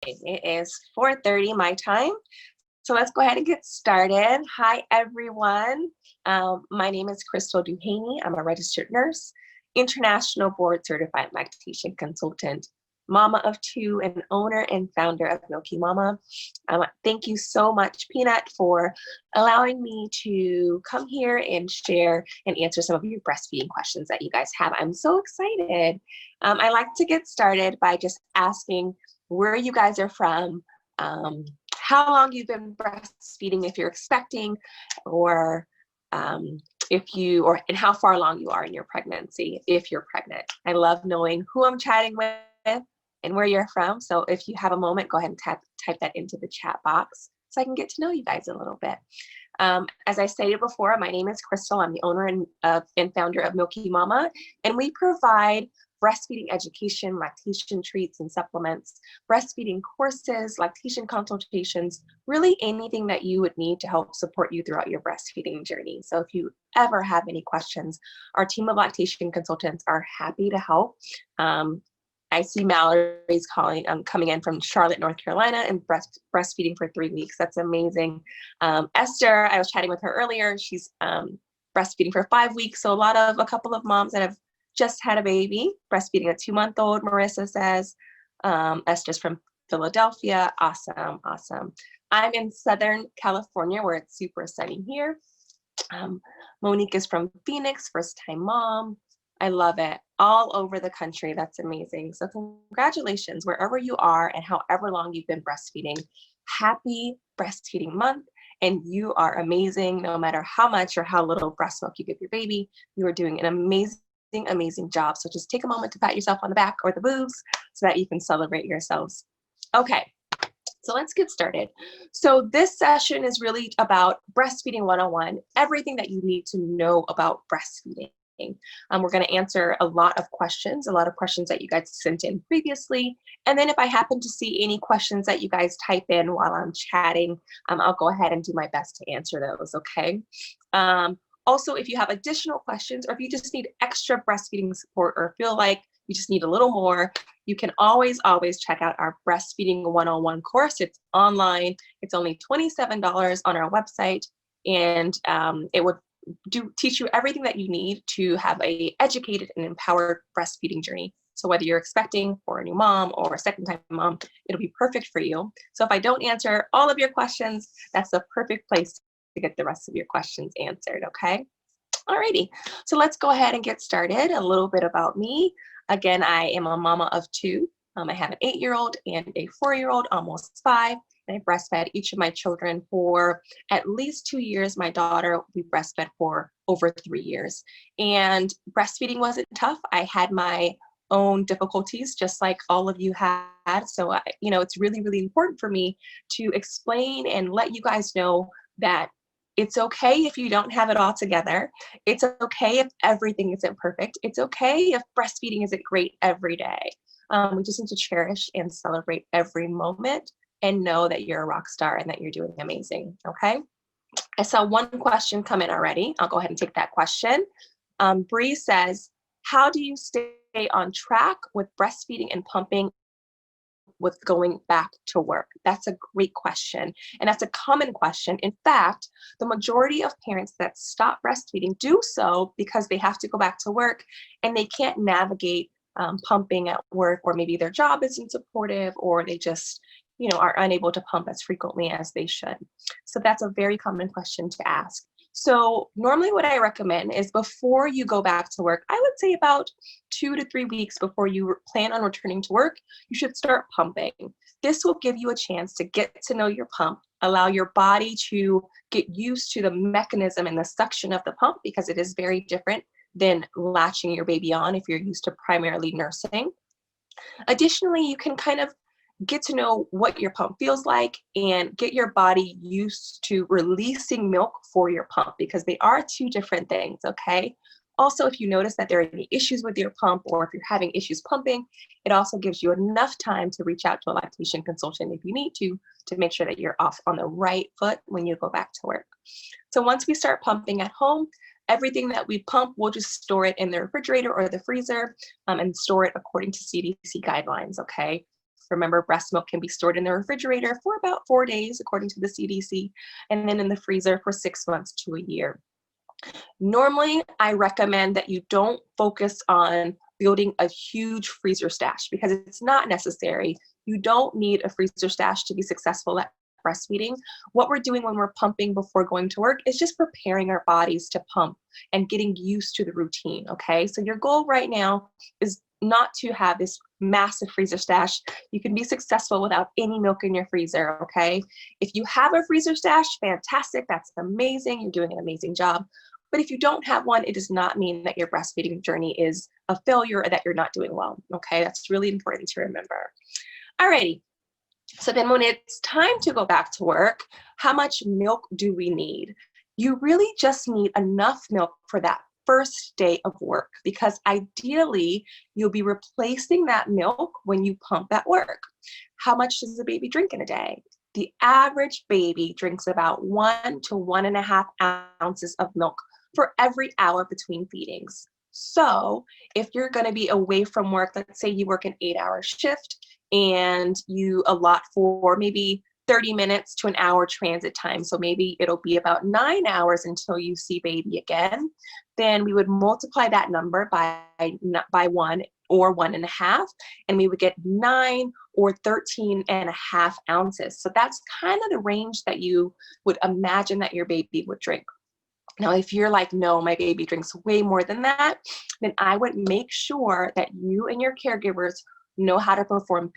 It is 4:30 my time. So let's go ahead and get started. Hi, everyone. My name is Krystal Duhaney. I'm a registered nurse, international board certified lactation consultant, mama of two, and owner and founder of MilkyMama. Thank you so much, Peanut, for allowing me to come here and share and answer some of your breastfeeding questions that you guys have. I'm so excited. I like to get started by just asking where you guys are from, how long you've been breastfeeding if you're expecting, or and how far along you are in your pregnancy if you're pregnant. I love knowing who I'm chatting with and where you're from. So if you have a moment, go ahead and type that into the chat box so I can get to know you guys a little bit. As I stated before, my name is Krystal. I'm the owner and founder of MilkyMama, and we provide breastfeeding education, lactation treats and supplements, breastfeeding courses, lactation consultations, really anything that you would need to help support you throughout your breastfeeding journey. So if you ever have any questions, our team of lactation consultants are happy to help. I see Mallory's coming in from Charlotte, North Carolina, and breastfeeding for 3 weeks. That's amazing. Esther, I was chatting with her earlier. She's breastfeeding for 5 weeks. So a couple of moms that have just had a baby, breastfeeding a 2-month-old, Marissa says. Esther's from Philadelphia. Awesome. I'm in Southern California, where it's super sunny here. Monique is from Phoenix, first-time mom. I love it. All over the country. That's amazing. So congratulations, wherever you are and however long you've been breastfeeding. Happy breastfeeding month. And you are amazing, no matter how much or how little breast milk you give your baby. You are doing an amazing job. So just take a moment to pat yourself on the back or the boobs so that you can celebrate yourselves. Okay, so let's get started. So this session is really about breastfeeding 101, everything that you need to know about breastfeeding. We're going to answer a lot of questions that you guys sent in previously. And then if I happen to see any questions that you guys type in while I'm chatting, I'll go ahead and do my best to answer those, okay? Also, if you have additional questions or if you just need extra breastfeeding support or feel like you just need a little more, you can always check out our Breastfeeding 101 course. It's online. It's only $27 on our website, and it would teach you everything that you need to have a educated and empowered breastfeeding journey. So whether you're expecting or a new mom or a second-time mom, it'll be perfect for you. So if I don't answer all of your questions, that's the perfect place to get the rest of your questions answered, okay? Alrighty, so let's go ahead and get started. A little bit about me. Again, I am a mama of two. I have an 8-year-old and a 4-year-old, almost 5. And I breastfed each of my children for at least 2 years. My daughter, we breastfed for over 3 years. And breastfeeding wasn't tough. I had my own difficulties, just like all of you had. So, it's really important for me to explain and let you guys know that it's okay if you don't have it all together. It's okay if everything isn't perfect. It's okay if breastfeeding isn't great every day. We just need to cherish and celebrate every moment and know that you're a rock star and that you're doing amazing, okay? I saw one question come in already. I'll go ahead and take that question. Bree says, how do you stay on track with breastfeeding and pumping with going back to work? That's a great question. And that's a common question. In fact, the majority of parents that stop breastfeeding do so because they have to go back to work and they can't navigate pumping at work, or maybe their job isn't supportive, or they just, are unable to pump as frequently as they should. So that's a very common question to ask. So normally what I recommend is before you go back to work, I would say about 2 to 3 weeks before you plan on returning to work, you should start pumping. This will give you a chance to get to know your pump, allow your body to get used to the mechanism and the suction of the pump, because it is very different than latching your baby on if you're used to primarily nursing. Additionally, you can kind of get to know what your pump feels like and get your body used to releasing milk for your pump, because they are two different things, okay? Also, if you notice that there are any issues with your pump, or if you're having issues pumping, it also gives you enough time to reach out to a lactation consultant if you need to make sure that you're off on the right foot when you go back to work. So once we start pumping at home, everything that we pump, we'll just store it in the refrigerator or the freezer and store it according to CDC guidelines, okay? Remember, breast milk can be stored in the refrigerator for about 4 days, according to the CDC, and then in the freezer for 6 months to a year. Normally, I recommend that you don't focus on building a huge freezer stash because it's not necessary. You don't need a freezer stash to be successful at breastfeeding. What we're doing when we're pumping before going to work is just preparing our bodies to pump and getting used to the routine, okay? So your goal right now is not to have this massive freezer stash. You can be successful without any milk in your freezer, okay? If you have a freezer stash, fantastic, that's amazing, you're doing an amazing job. But if you don't have one, it does not mean that your breastfeeding journey is a failure or that you're not doing well, okay? That's really important to remember. Alrighty, so then when it's time to go back to work, how much milk do we need? You really just need enough milk for that first day of work because ideally you'll be replacing that milk when you pump at work. How much does a baby drink in a day? The average baby drinks about 1 to 1.5 ounces of milk for every hour between feedings. So if you're going to be away from work, let's say you work an 8-hour shift and you allot for maybe 30 minutes to an hour transit time. So maybe it'll be about 9 hours until you see baby again. Then we would multiply that number by 1 or 1.5, and we would get 9 or 13.5 ounces. So that's kind of the range that you would imagine that your baby would drink. Now, if you're like, no, my baby drinks way more than that, then I would make sure that you and your caregivers know how to perform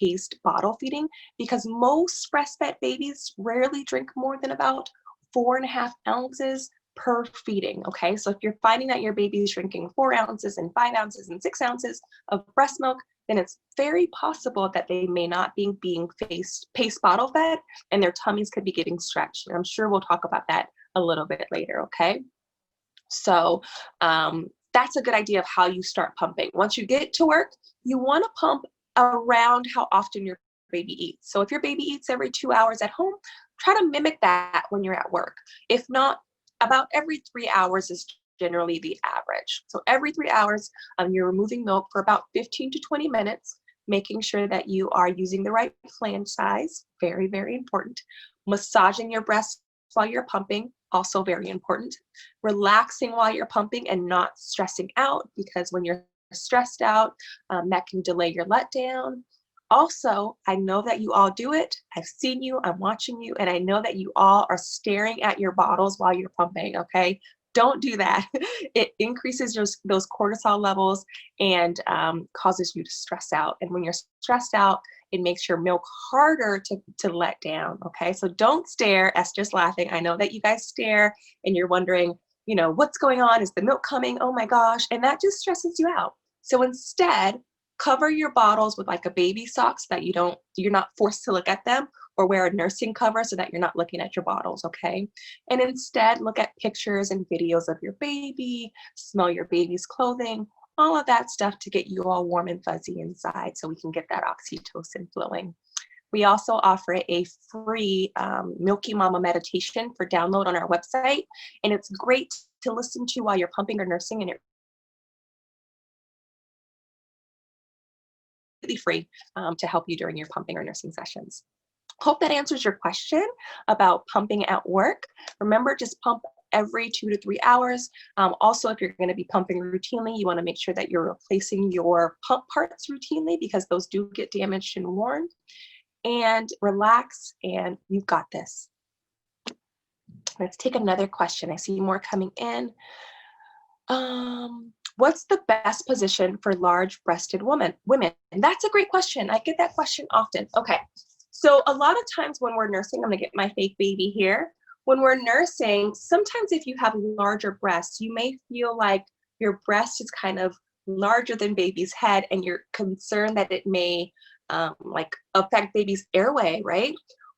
paced bottle feeding because most breastfed babies rarely drink more than about 4.5 ounces per feeding, okay? So if you're finding that your baby is drinking 4 ounces and 5 ounces and 6 ounces of breast milk, then it's very possible that they may not be being paced bottle fed and their tummies could be getting stretched. And I'm sure we'll talk about that a little bit later, okay? So that's a good idea of how you start pumping. Once you get to work, you want to pump around how often your baby eats. So if your baby eats every 2 hours at home, try to mimic that when you're at work. If not, about every 3 hours is generally the average. So every 3 hours, you're removing milk for about 15 to 20 minutes, making sure that you are using the right flange size, very, very important. Massaging your breast while you're pumping, also very important. Relaxing while you're pumping and not stressing out because when you're stressed out, that can delay your letdown. Also, I know that you all do it. I've seen you, I'm watching you, and I know that you all are staring at your bottles while you're pumping, okay? Don't do that. It increases those cortisol levels and causes you to stress out. And when you're stressed out, it makes your milk harder to let down, okay? So don't stare. Esther's laughing. I know that you guys stare and you're wondering, you know, what's going on? Is the milk coming? Oh my gosh. And that just stresses you out. So instead, cover your bottles with like a baby sock so that you're not forced to look at them, or wear a nursing cover so that you're not looking at your bottles, okay? And instead look at pictures and videos of your baby, smell your baby's clothing, all of that stuff to get you all warm and fuzzy inside so we can get that oxytocin flowing. We also offer a free MilkyMama meditation for download on our website, and it's great to listen to while you're pumping or nursing, and it's completely free to help you during your pumping or nursing sessions. Hope that answers your question about pumping at work. Remember, just pump every 2 to 3 hours. Also, if you're going to be pumping routinely, you want to make sure that you're replacing your pump parts routinely because those do get damaged and worn. And relax, and you've got this. Let's take another question. I see more coming in. What's the best position for large-breasted women? And that's a great question. I get that question often. Okay. So a lot of times when we're nursing, I'm gonna get my fake baby here. When we're nursing, sometimes if you have larger breasts, you may feel like your breast is kind of larger than baby's head and you're concerned that it may like affect baby's airway, right?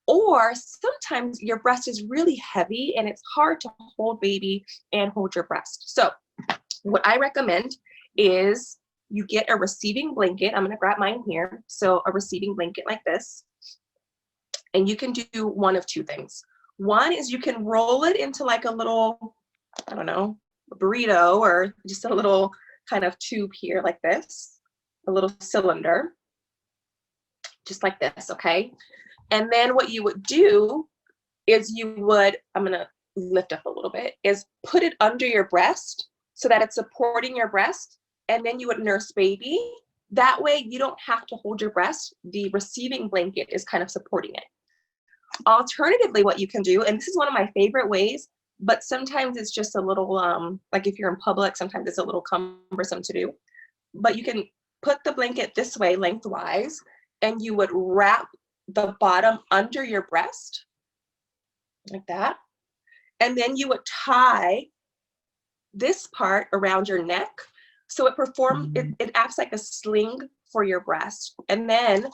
Or sometimes your breast is really heavy and it's hard to hold baby and hold your breast. So what I recommend is you get a receiving blanket. I'm gonna grab mine here. So a receiving blanket like this. And you can do one of two things. One is you can roll it into like a little, I don't know, a burrito or just a little kind of tube here like this, a little cylinder. just like this, okay? And then what you would do is you would, I'm gonna lift up a little bit, is put it under your breast so that it's supporting your breast, and then you would nurse baby. That way you don't have to hold your breast. The receiving blanket is kind of supporting it. Alternatively, what you can do, and this is one of my favorite ways, but sometimes it's just a little, like if you're in public, sometimes it's a little cumbersome to do, but you can put the blanket this way lengthwise, and you would wrap the bottom under your breast like that. And then you would tie this part around your neck. So it acts like a sling for your breast. And then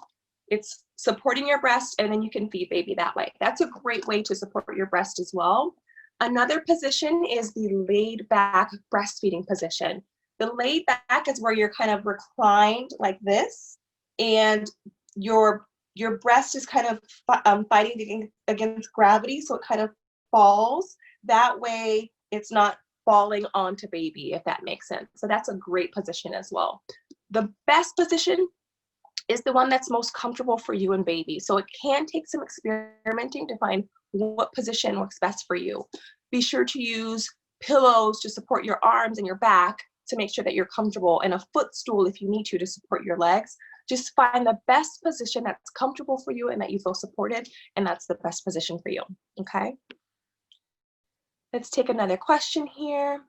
it's supporting your breast, and then you can feed baby that way. That's a great way to support your breast as well. Another position is the laid back breastfeeding position. The laid back is where you're kind of reclined like this, and your breast is kind of fighting against gravity, so it kind of falls. That way it's not falling onto baby, if that makes sense. So that's a great position as well. The best position is the one that's most comfortable for you and baby. So it can take some experimenting to find what position works best for you. Be sure to use pillows to support your arms and your back to make sure that you're comfortable, and a footstool if you need to support your legs. Just find the best position that's comfortable for you and that you feel supported, and that's the best position for you, okay? Let's take another question here.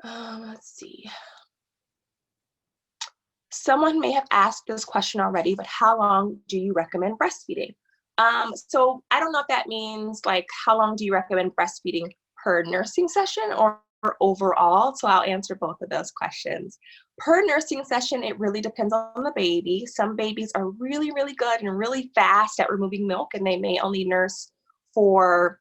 Let's see. Someone may have asked this question already, but how long do you recommend breastfeeding? So I don't know if that means like how long do you recommend breastfeeding per nursing session or overall. So I'll answer both of those questions. Per nursing session, it really depends on the baby. Some babies are really, really good and really fast at removing milk, and they may only nurse for,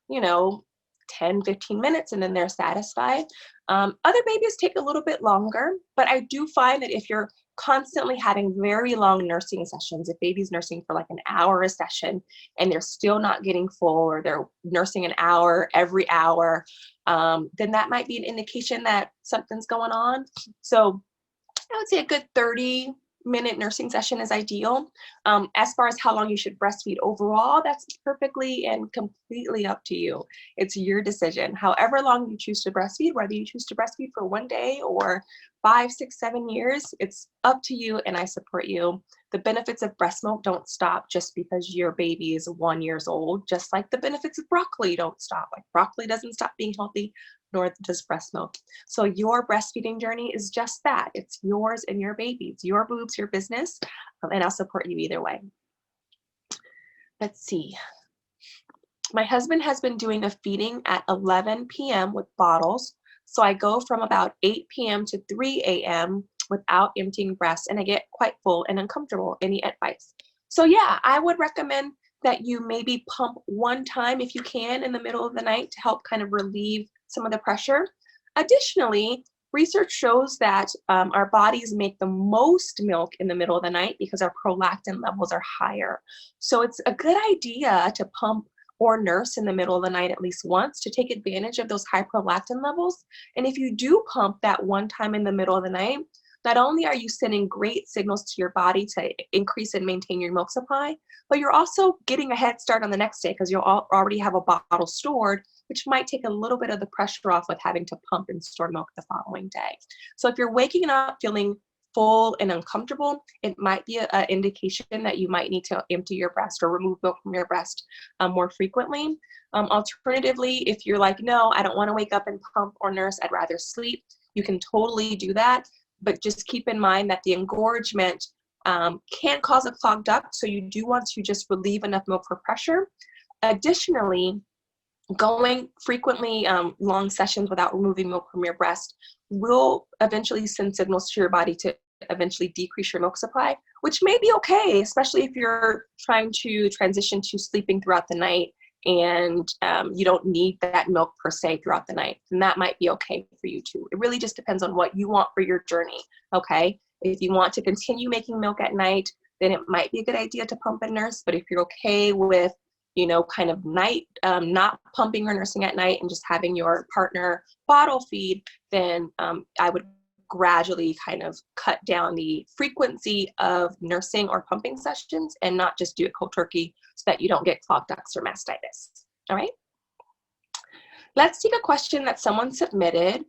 10, 15 minutes, and then they're satisfied. Other babies take a little bit longer, but I do find that if you're constantly having very long nursing sessions, if baby's nursing for like an hour a session and they're still not getting full, or they're nursing an hour every hour, then that might be an indication that something's going on. So I would say a good 30-minute nursing session is ideal. As far as how long you should breastfeed overall, that's perfectly and completely up to you. It's your decision. However long you choose to breastfeed, whether you choose to breastfeed for 1 day or 5, 6, 7 years, it's up to you, and I support you. The benefits of breast milk don't stop just because your baby is 1 year old, just like the benefits of broccoli don't stop. Like broccoli doesn't stop being healthy, nor does breast milk. So your breastfeeding journey is just that. It's yours and your baby's, your boobs, your business, and I'll support you either way. Let's see. My husband has been doing a feeding at 11 p.m. with bottles. So I go from about 8 p.m. to 3 a.m. without emptying breasts, and I get quite full and uncomfortable. Any advice? So yeah, I would recommend that you maybe pump one time if you can in the middle of the night to help kind of relieve some of the pressure. Additionally, research shows that our bodies make the most milk in the middle of the night because our prolactin levels are higher. So it's a good idea to pump or nurse in the middle of the night at least once to take advantage of those high prolactin levels. And if you do pump that one time in the middle of the night, not only are you sending great signals to your body to increase and maintain your milk supply, but you're also getting a head start on the next day because you'll already have a bottle stored, which might take a little bit of the pressure off with having to pump and store milk the following day. So if you're waking up feeling full and uncomfortable, it might be an indication that you might need to empty your breast or remove milk from your breast more frequently. Alternatively, if you're like, no, I don't want to wake up and pump or nurse, I'd rather sleep, you can totally do that. But just keep in mind that the engorgement can cause a clogged duct, so you do want to just relieve enough milk for pressure. Additionally, going frequently long sessions without removing milk from your breast will eventually send signals to your body to eventually decrease your milk supply, which may be okay, especially if you're trying to transition to sleeping throughout the night and you don't need that milk per se throughout the night, and that might be okay for you too. It really just depends on what you want for your journey, okay? If you want to continue making milk at night, then it might be a good idea to pump and nurse, but if you're okay with, kind of night, not pumping or nursing at night and just having your partner bottle feed, then I would gradually kind of cut down the frequency of nursing or pumping sessions and not just do it cold turkey so that you don't get clogged ducts or mastitis. All right. Let's take a question that someone submitted.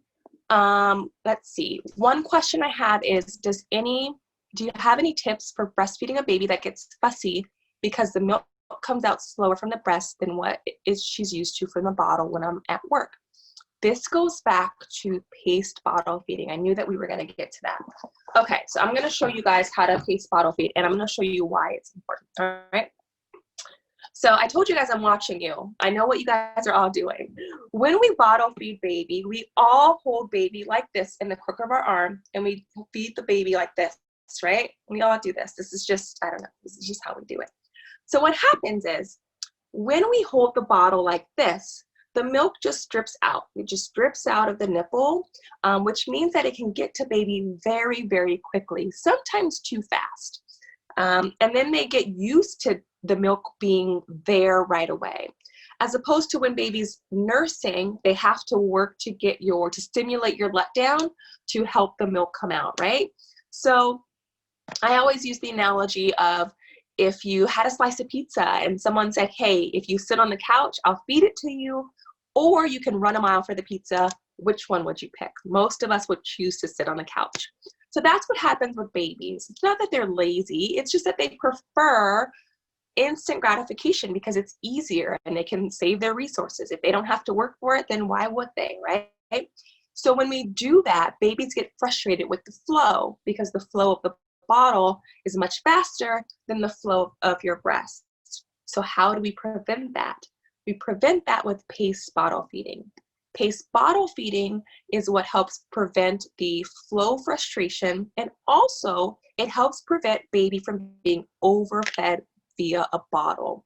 Let's see. One question I have is, do you have any tips for breastfeeding a baby that gets fussy because the milk comes out slower from the breast than what she's used to from the bottle when I'm at work? This goes back to paced bottle feeding. I knew that we were going to get to that. Okay, so I'm going to show you guys how to pace bottle feed, and I'm going to show you why it's important. All right. So I told you guys I'm watching you. I know what you guys are all doing. When we bottle feed baby, we all hold baby like this in the crook of our arm, and we feed the baby like this, right? We all do this. This is just, I don't know, this is just how we do it. So what happens is, when we hold the bottle like this, the milk just drips out. It just drips out of the nipple, which means that it can get to baby very, very quickly, sometimes too fast. And then they get used to the milk being there right away. As opposed to when baby's nursing, they have to work to stimulate your letdown to help the milk come out, right? So I always use the analogy of, if you had a slice of pizza and someone said, hey, if you sit on the couch, I'll feed it to you, or you can run a mile for the pizza, which one would you pick? Most of us would choose to sit on the couch. So that's what happens with babies. It's not that they're lazy, it's just that they prefer instant gratification because it's easier and they can save their resources. If they don't have to work for it, then why would they, right? So when we do that, babies get frustrated with the flow because the flow of the bottle is much faster than the flow of your breast. So how do we prevent that? We prevent that with paced bottle feeding. Paced bottle feeding is what helps prevent the flow frustration, and also it helps prevent baby from being overfed via a bottle.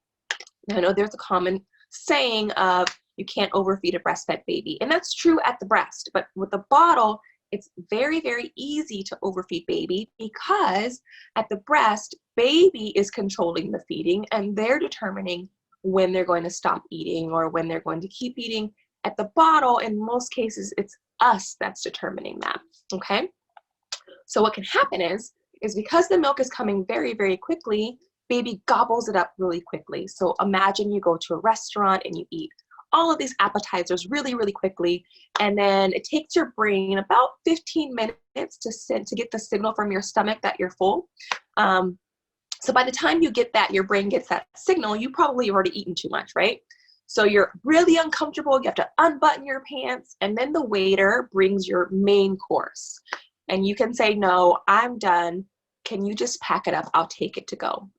I know there's a common saying of you can't overfeed a breastfed baby, and that's true at the breast, but with the bottle, it's very, very easy to overfeed baby because at the breast, baby is controlling the feeding and they're determining when they're going to stop eating or when they're going to keep eating. At the bottle, in most cases, it's us that's determining that, okay? So what can happen is because the milk is coming very, very quickly, baby gobbles it up really quickly. So imagine you go to a restaurant and you eat all of these appetizers really, really quickly, and then it takes your brain about 15 minutes to get the signal from your stomach that you're full. So by the time you get that, your brain gets that signal, you probably have already eaten too much, right? So you're really uncomfortable, you have to unbutton your pants, and then the waiter brings your main course. And you can say, no, I'm done. Can you just pack it up? I'll take it to go.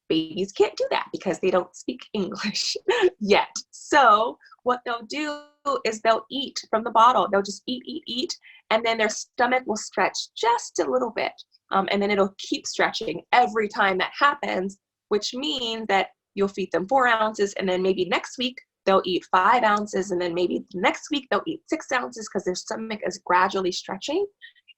Babies can't do that because they don't speak English yet. So what they'll do is they'll eat from the bottle. They'll just eat, and then their stomach will stretch just a little bit. And then it'll keep stretching every time that happens, which means that you'll feed them 4 ounces, and then maybe next week they'll eat 5 ounces, and then maybe next week they'll eat 6 ounces because their stomach is gradually stretching.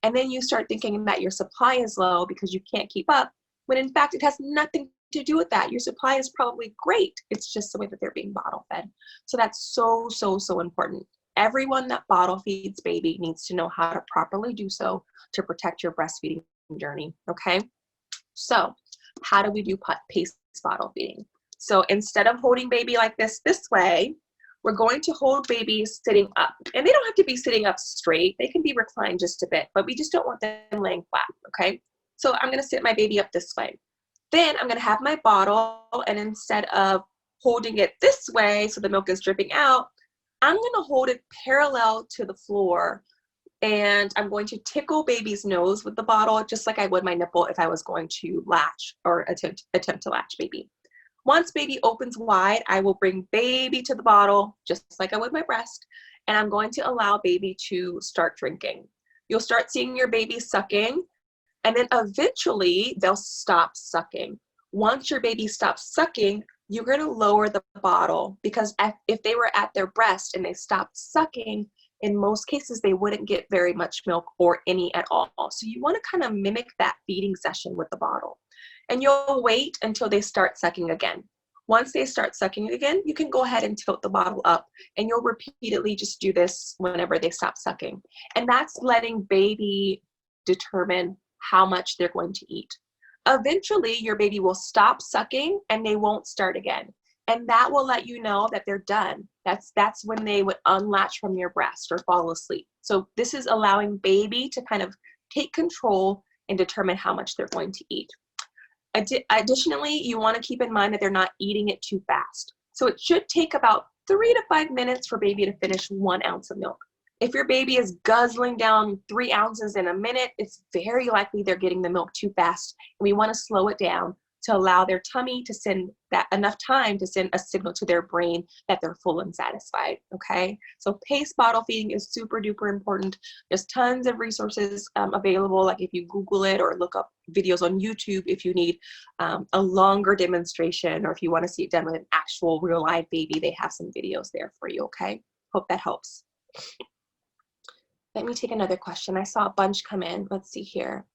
And then you start thinking that your supply is low because you can't keep up, when in fact it has nothing to do with that. Your supply is probably great. It's just the way that they're being bottle fed. So that's so, so, so important. Everyone that bottle feeds baby needs to know how to properly do so to protect your breastfeeding journey, okay? So how do we do paced bottle feeding? So instead of holding baby like this way, we're going to hold baby sitting up. And they don't have to be sitting up straight. They can be reclined just a bit, but we just don't want them laying flat, okay? So I'm gonna sit my baby up this way. Then I'm gonna have my bottle, and instead of holding it this way so the milk is dripping out, I'm gonna hold it parallel to the floor, and I'm going to tickle baby's nose with the bottle just like I would my nipple if I was going to latch or attempt to latch baby. Once baby opens wide, I will bring baby to the bottle just like I would my breast, and I'm going to allow baby to start drinking. You'll start seeing your baby sucking, and then eventually they'll stop sucking. Once your baby stops sucking, you're going to lower the bottle, because if they were at their breast and they stopped sucking, in most cases they wouldn't get very much milk or any at all. So you want to kind of mimic that feeding session with the bottle. And you'll wait until they start sucking again. Once they start sucking again, you can go ahead and tilt the bottle up, and you'll repeatedly just do this whenever they stop sucking. And that's letting baby determine how much they're going to eat. Eventually, your baby will stop sucking and they won't start again. And that will let you know that they're done. That's when they would unlatch from your breast or fall asleep. So this is allowing baby to kind of take control and determine how much they're going to eat. Additionally, you want to keep in mind that they're not eating it too fast. So it should take about 3 to 5 minutes for baby to finish 1 ounce of milk. If your baby is guzzling down 3 ounces in a minute, it's very likely they're getting the milk too fast. And we want to slow it down to allow their tummy to send that enough time to send a signal to their brain that they're full and satisfied, okay? So paced bottle feeding is super duper important. There's tons of resources available, like if you Google it or look up videos on YouTube if you need a longer demonstration, or if you want to see it done with an actual real live baby, they have some videos there for you, okay? Hope that helps. Let me take another question. I saw a bunch come in. Let's see here.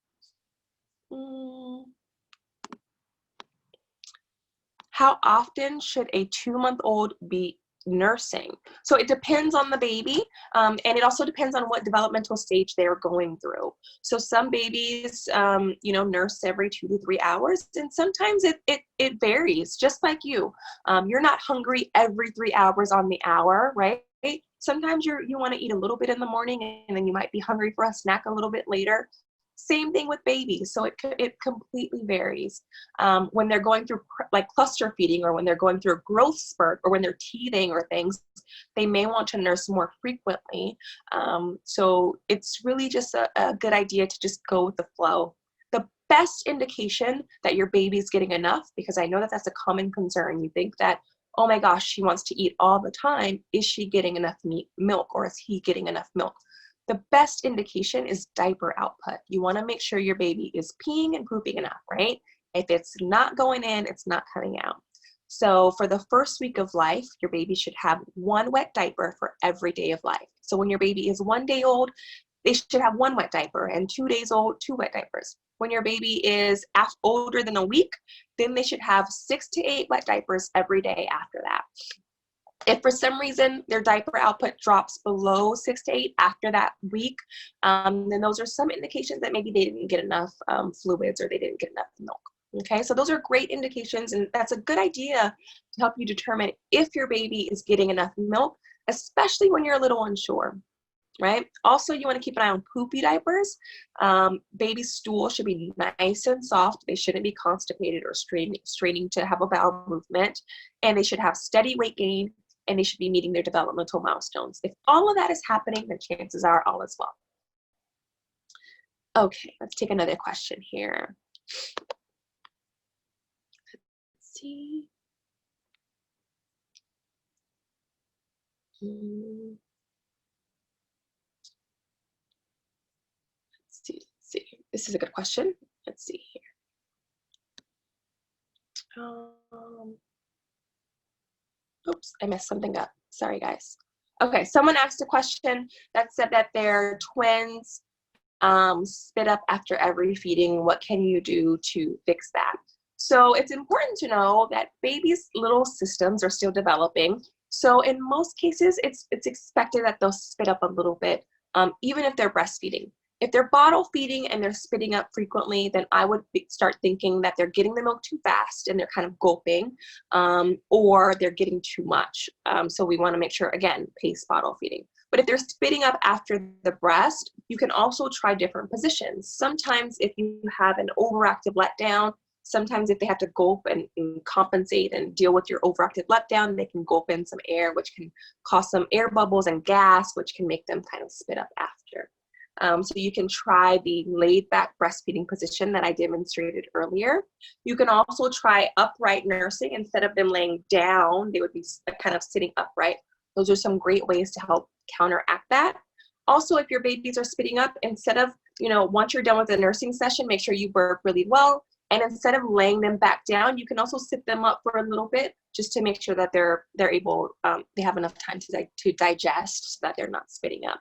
How often should a 2-month-old be nursing? So it depends on the baby, and it also depends on what developmental stage they're going through. So some babies, nurse every 2 to 3 hours, and sometimes it varies, just like you. You're not hungry every 3 hours on the hour, right? Sometimes you want to eat a little bit in the morning, and then you might be hungry for a snack a little bit later. Same thing with babies, so it completely varies. When they're going through like cluster feeding, or when they're going through a growth spurt, or when they're teething or things, they may want to nurse more frequently. So it's really just a good idea to just go with the flow. The best indication that your baby's getting enough, because I know that that's a common concern. You think that, oh my gosh, she wants to eat all the time. Is she getting enough milk, or is he getting enough milk? The best indication is diaper output. You want to make sure your baby is peeing and pooping enough, right? If it's not going in, it's not coming out. So for the first week of life, your baby should have 1 wet diaper for every day of life. So when your baby is 1 day old, they should have 1 wet diaper, and 2 days old, 2 wet diapers. When your baby is older than a week, then they should have 6 to 8 wet diapers every day after that. If for some reason their diaper output drops below 6 to 8 after that week, then those are some indications that maybe they didn't get enough fluids, or they didn't get enough milk. Okay, so those are great indications, and that's a good idea to help you determine if your baby is getting enough milk, especially when you're a little unsure, right? Also, you want to keep an eye on poopy diapers. Baby stool should be nice and soft. They shouldn't be constipated or straining to have a bowel movement, and they should have steady weight gain, and they should be meeting their developmental milestones. If all of that is happening, then chances are all is well. Okay, let's take another question here. Let's see. Let's see. This is a good question. Let's see here. Oops, I messed something up. Sorry, guys. Okay, someone asked a question that said that their twins spit up after every feeding. What can you do to fix that? So it's important to know that babies' little systems are still developing. So in most cases, it's expected that they'll spit up a little bit, even if they're breastfeeding. If they're bottle feeding and they're spitting up frequently, then I would start thinking that they're getting the milk too fast and they're kind of gulping, or they're getting too much. So we want to make sure, again, pace bottle feeding. But if they're spitting up after the breast, you can also try different positions. Sometimes if you have an overactive letdown, sometimes if they have to gulp and compensate and deal with your overactive letdown, they can gulp in some air, which can cause some air bubbles and gas, which can make them kind of spit up after. So you can try the laid back breastfeeding position that I demonstrated earlier. You can also try upright nursing. Instead of them laying down, they would be kind of sitting upright. Those are some great ways to help counteract that. Also, if your babies are spitting up, instead of, once you're done with the nursing session, make sure you burp really well. And instead of laying them back down, you can also sit them up for a little bit, just to make sure that they're able, they have enough time to digest, so that they're not spitting up.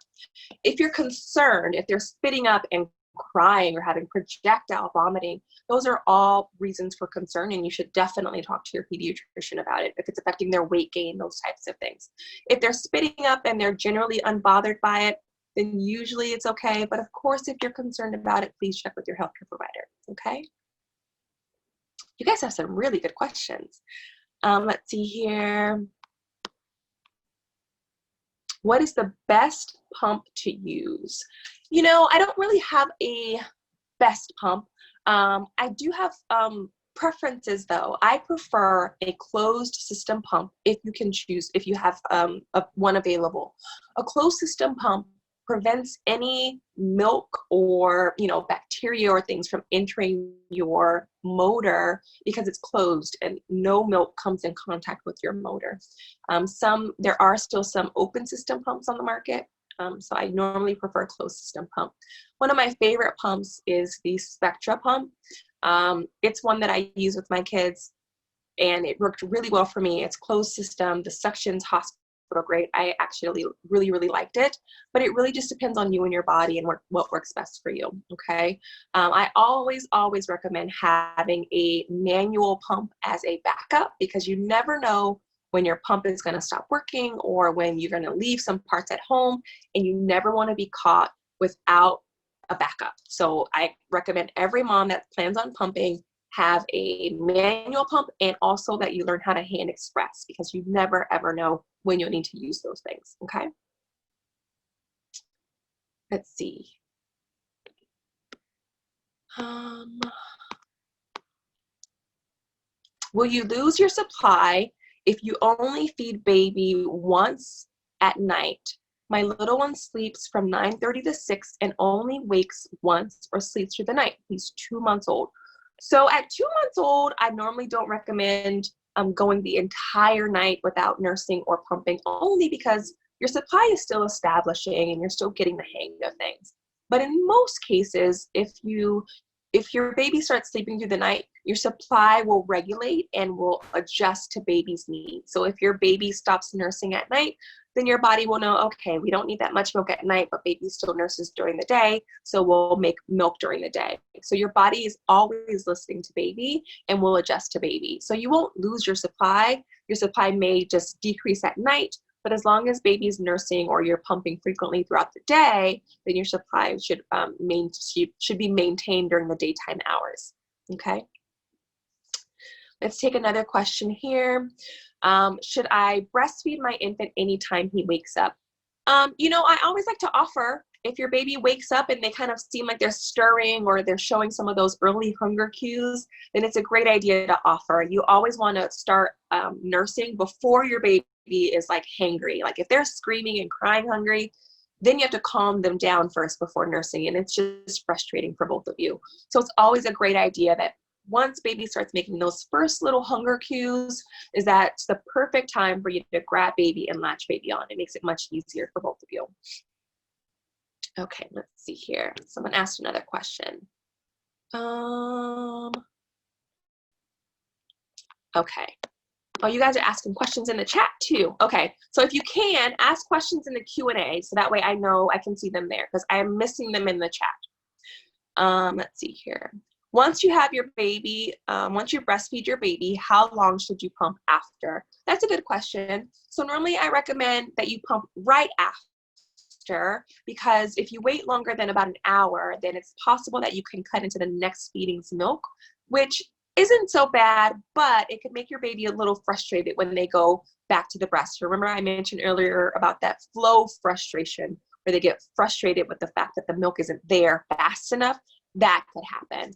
If you're concerned, if they're spitting up and crying or having projectile vomiting, those are all reasons for concern, and you should definitely talk to your pediatrician about it if it's affecting their weight gain, those types of things. If they're spitting up and they're generally unbothered by it, then usually it's okay. But of course, if you're concerned about it, please check with your healthcare provider, okay? You guys have some really good questions. Let's see here. What is the best pump to use? You know, I don't really have a best pump. I do have preferences though. I prefer a closed system pump if you can choose, if you have one available. A closed system pump prevents any milk or, you know, bacteria or things from entering your motor because it's closed and no milk comes in contact with your motor. There are still some open system pumps on the market. So I normally prefer closed system pump. One of my favorite pumps is the Spectra pump. It's one that I use with my kids and it worked really well for me. It's closed system, the suction's hospital grade. I actually really, really liked it, but it really just depends on you and your body and what works best for you, okay? I always recommend having a manual pump as a backup because you never know when your pump is gonna stop working or when you're gonna leave some parts at home, and you never wanna be caught without a backup. So I recommend every mom that plans on pumping have a manual pump, and also that you learn how to hand express because you never ever know when you'll need to use those things, okay? Let's see. Will you lose your supply if you only feed baby once at night? My little one sleeps from 9:30 to 6 and only wakes once or sleeps through the night. He's 2 months old. So at 2 months old, I normally don't recommend going the entire night without nursing or pumping, only because your supply is still establishing and you're still getting the hang of things. But in most cases, if your baby starts sleeping through the night, your supply will regulate and will adjust to baby's needs. So if your baby stops nursing at night, then your body will know, okay, we don't need that much milk at night, but baby still nurses during the day, so we'll make milk during the day. So your body is always listening to baby and will adjust to baby. So you won't lose your supply. Your supply may just decrease at night, but as long as baby's nursing or you're pumping frequently throughout the day, then your supply should be maintained during the daytime hours, okay? Let's take another question here. Should I breastfeed my infant anytime he wakes up? You know, I always like to offer, if your baby wakes up and they kind of seem like they're stirring or they're showing some of those early hunger cues, then it's a great idea to offer. You always want to start nursing before your baby is like hangry. Like if they're screaming and crying hungry, then you have to calm them down first before nursing, and it's just frustrating for both of you. So it's always a great idea that once baby starts making those first little hunger cues, is that's the perfect time for you to grab baby and latch baby on. It makes it much easier for both of you. Okay, let's see here. Someone asked another question. Okay. Oh, you guys are asking questions in the chat too. Okay, so if you can, ask questions in the Q&A so that way I know I can see them there because I am missing them in the chat. Let's see here. Once you have your baby, once you breastfeed your baby, how long should you pump after? That's a good question. So normally I recommend that you pump right after, because if you wait longer than about an hour, then it's possible that you can cut into the next feeding's milk, which isn't so bad, but it could make your baby a little frustrated when they go back to the breast. Remember I mentioned earlier about that flow frustration, where they get frustrated with the fact that the milk isn't there fast enough. That could happen.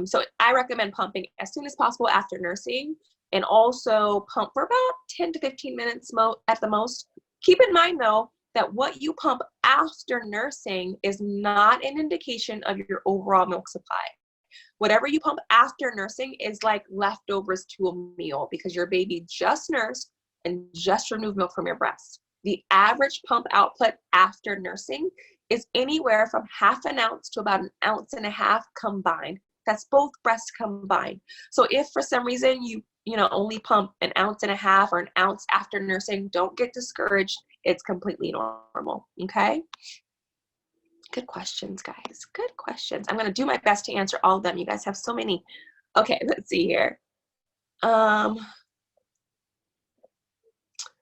So I recommend pumping as soon as possible after nursing, and also pump for about 10 to 15 minutes at the most. Keep in mind though, that what you pump after nursing is not an indication of your overall milk supply. Whatever you pump after nursing is like leftovers to a meal, because your baby just nursed and just removed milk from your breast. The average pump output after nursing is anywhere from 1/2 ounce to about 1.5 ounces combined. That's both breasts combined. So if for some reason you only pump 1.5 ounces or 1 ounce after nursing, don't get discouraged. It's completely normal, okay? Good questions, guys. Good questions. I'm going to do my best to answer all of them. You guys have so many. Okay, let's see here.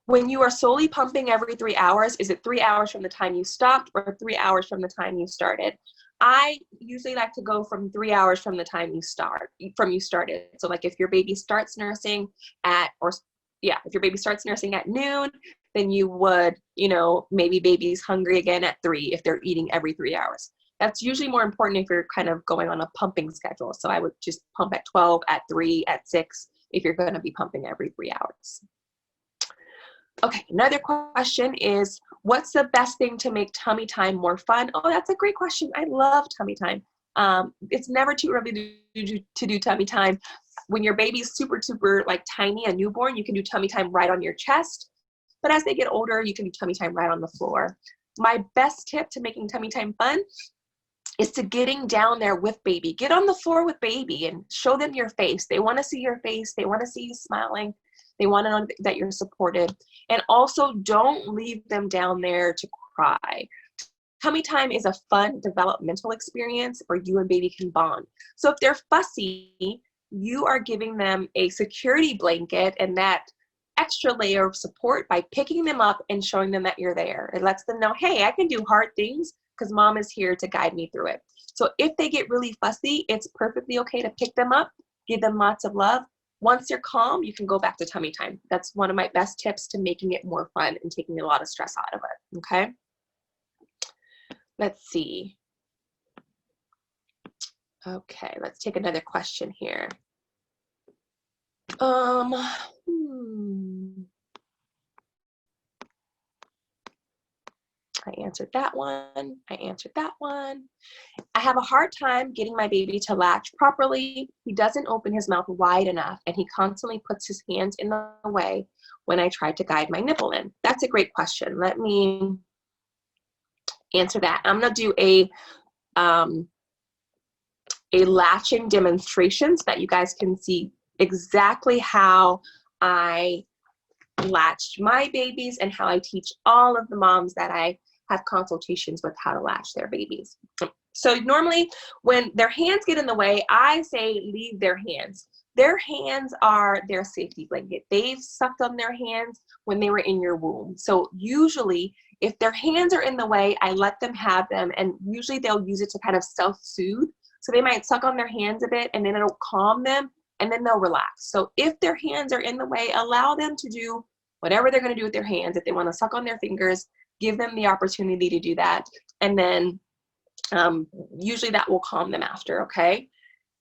When you are solely pumping every 3 hours, is it 3 hours from the time you stopped or 3 hours from the time you started? I usually like to go from 3 hours from the time you started. So like if your baby starts nursing at, if your baby starts nursing at noon, then you would, maybe baby's hungry again at 3 if they're eating every 3 hours. That's usually more important if you're kind of going on a pumping schedule. So I would just pump at 12, at 3, at 6, if you're going to be pumping every 3 hours. Okay, another question is, what's the best thing to make tummy time more fun? Oh, that's a great question. I love tummy time. It's never too early to do tummy time. When your baby's super like tiny, a newborn, you can do tummy time right on your chest. But as they get older, you can do tummy time right on the floor. My best tip to making tummy time fun is to getting down there with baby. Get on the floor with baby and show them your face. They want to see your face. They want to see you smiling. They want to know that you're supported. And also don't leave them down there to cry. Tummy time is a fun developmental experience where you and baby can bond. So if they're fussy, you are giving them a security blanket and that extra layer of support by picking them up and showing them that you're there. It lets them know, hey, I can do hard things because mom is here to guide me through it. So if they get really fussy, it's perfectly okay to pick them up, give them lots of love. Once you're calm, you can go back to tummy time. That's one of my best tips to making it more fun and taking a lot of stress out of it, okay? Let's see. Okay, let's take another question here. I answered that one. I answered that one. I have a hard time getting my baby to latch properly. He doesn't open his mouth wide enough, and he constantly puts his hands in the way when I try to guide my nipple in. That's a great question. Let me answer that. I'm going to do a latching demonstration so that you guys can see exactly how I latched my babies and how I teach all of the moms that I have consultations with how to latch their babies. So normally when their hands get in the way, I say leave their hands. Their hands are their safety blanket. They've sucked on their hands when they were in your womb. So usually if their hands are in the way, I let them have them, and usually they'll use it to kind of self-soothe. So they might suck on their hands a bit and then it'll calm them and then they'll relax. So if their hands are in the way, allow them to do whatever they're going to do with their hands. If they want to suck on their fingers, give them the opportunity to do that. And then usually that will calm them after, okay?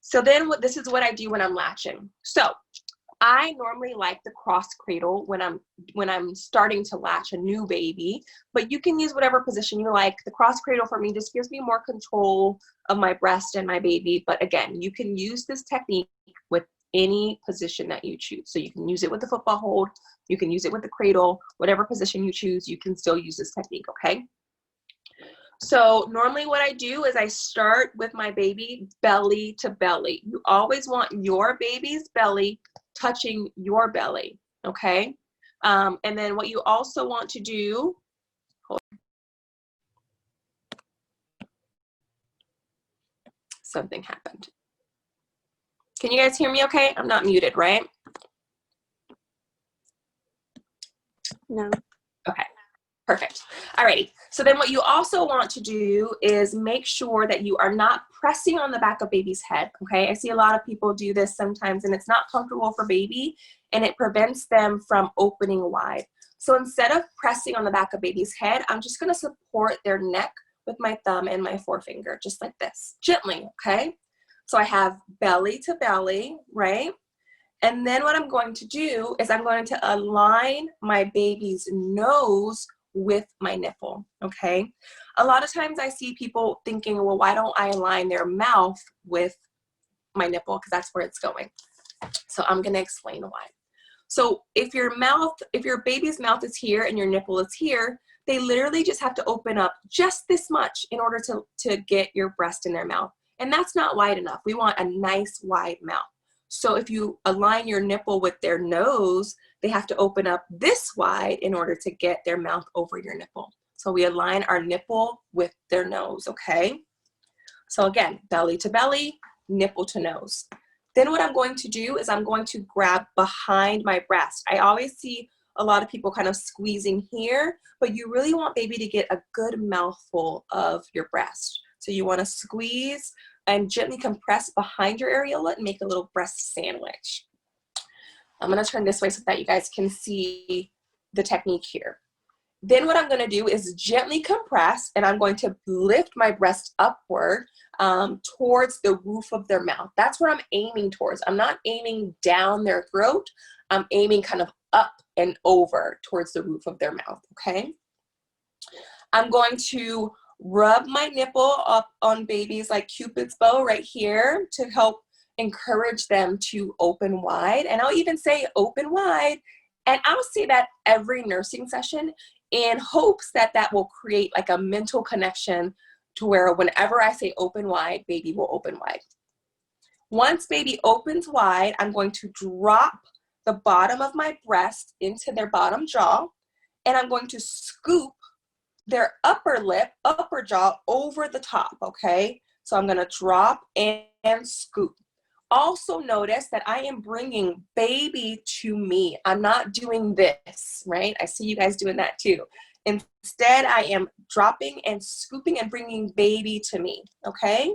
So then this is what I do when I'm latching. So I normally like the cross cradle when I'm starting to latch a new baby, but you can use whatever position you like. The cross cradle for me just gives me more control of my breast and my baby. But again, you can use this technique with any position that you choose. So you can use it with the football hold, you can use it with the cradle, whatever position you choose, you can still use this technique, okay? So normally what I do is I start with my baby belly to belly. You always want your baby's belly touching your belly, okay? And then what you also want to do, something happened. Can you guys hear me okay? I'm not muted, right? No. Okay, perfect. Alrighty, so then what you also want to do is make sure that you are not pressing on the back of baby's head, okay? I see a lot of people do this sometimes and it's not comfortable for baby and it prevents them from opening wide. So instead of pressing on the back of baby's head, I'm just gonna support their neck with my thumb and my forefinger, just like this, gently, okay? So I have belly to belly, right? And then what I'm going to do is I'm going to align my baby's nose with my nipple, okay? A lot of times I see people thinking, well, why don't I align their mouth with my nipple? Because that's where it's going. So I'm gonna explain why. So if your baby's mouth is here and your nipple is here, they literally just have to open up just this much in order to get your breast in their mouth. And that's not wide enough. We want a nice wide mouth. So if you align your nipple with their nose, they have to open up this wide in order to get their mouth over your nipple. So we align our nipple with their nose, okay? So again, belly to belly, nipple to nose. Then what I'm going to do is I'm going to grab behind my breast. I always see a lot of people kind of squeezing here, but you really want baby to get a good mouthful of your breast. So you want to squeeze and gently compress behind your areola and make a little breast sandwich. I'm going to turn this way so that you guys can see the technique here. Then what I'm going to do is gently compress, and I'm going to lift my breast upward towards the roof of their mouth. That's where I'm aiming towards. I'm not aiming down their throat. I'm aiming kind of up and over towards the roof of their mouth, okay? I'm going to rub my nipple up on babies like Cupid's bow right here to help encourage them to open wide. And I'll even say open wide. And I'll say that every nursing session in hopes that that will create like a mental connection to where whenever I say open wide, baby will open wide. Once baby opens wide, I'm going to drop the bottom of my breast into their bottom jaw, and I'm going to scoop their upper lip, upper jaw over the top, okay? So I'm gonna drop and scoop. Also notice that I am bringing baby to me. I'm not doing this, right? I see you guys doing that too. Instead, I am dropping and scooping and bringing baby to me, okay?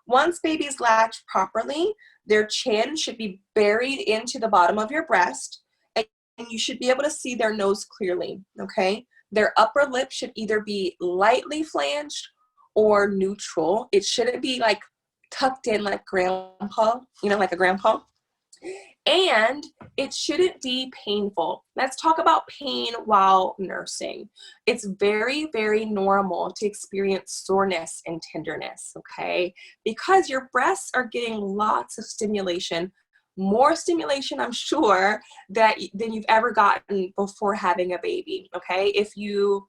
Once baby's latched properly, their chin should be buried into the bottom of your breast, and you should be able to see their nose clearly, okay? Their upper lip should either be lightly flanged or neutral. It shouldn't be like tucked in like grandpa, you know, like a grandpa. And it shouldn't be painful. Let's talk about pain while nursing. It's very, very normal to experience soreness and tenderness, okay? Because your breasts are getting lots of stimulation, more stimulation, I'm sure, than you've ever gotten before having a baby, okay? If you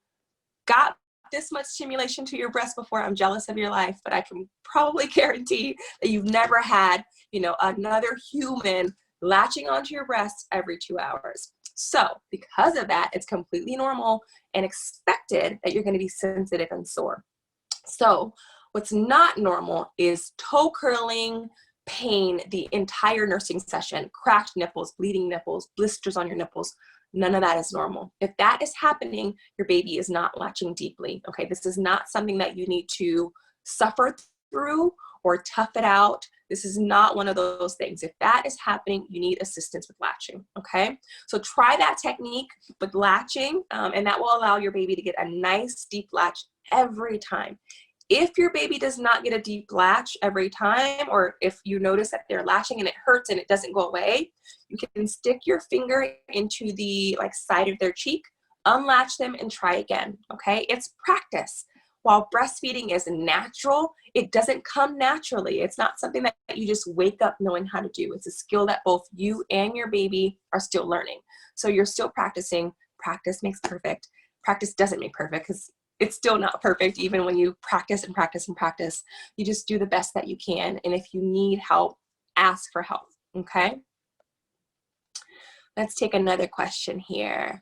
got this much stimulation to your breast before, I'm jealous of your life, but I can probably guarantee that you've never had, you know, another human latching onto your breast every 2 hours. So because of that, it's completely normal and expected that you're going to be sensitive and sore. So what's not normal is toe curling pain the entire nursing session, cracked nipples, bleeding nipples, blisters on your nipples. None of that is normal. If that is happening, your baby is not latching deeply. Okay, this is not something that you need to suffer through or tough it out. This is not one of those things. If that is happening, you need assistance with latching, okay? So try that technique with latching, and that will allow your baby to get a nice deep latch every time. If your baby does not get a deep latch every time, or if you notice that they're latching and it hurts and it doesn't go away, you can stick your finger into the side of their cheek, unlatch them, and try again, okay? It's practice. While breastfeeding is natural, it doesn't come naturally. It's not something that you just wake up knowing how to do. It's a skill that both you and your baby are still learning. So you're still practicing. Practice makes perfect. Practice doesn't make perfect because it's still not perfect even when you practice and practice and practice. You just do the best that you can. And if you need help, ask for help, okay? Let's take another question here.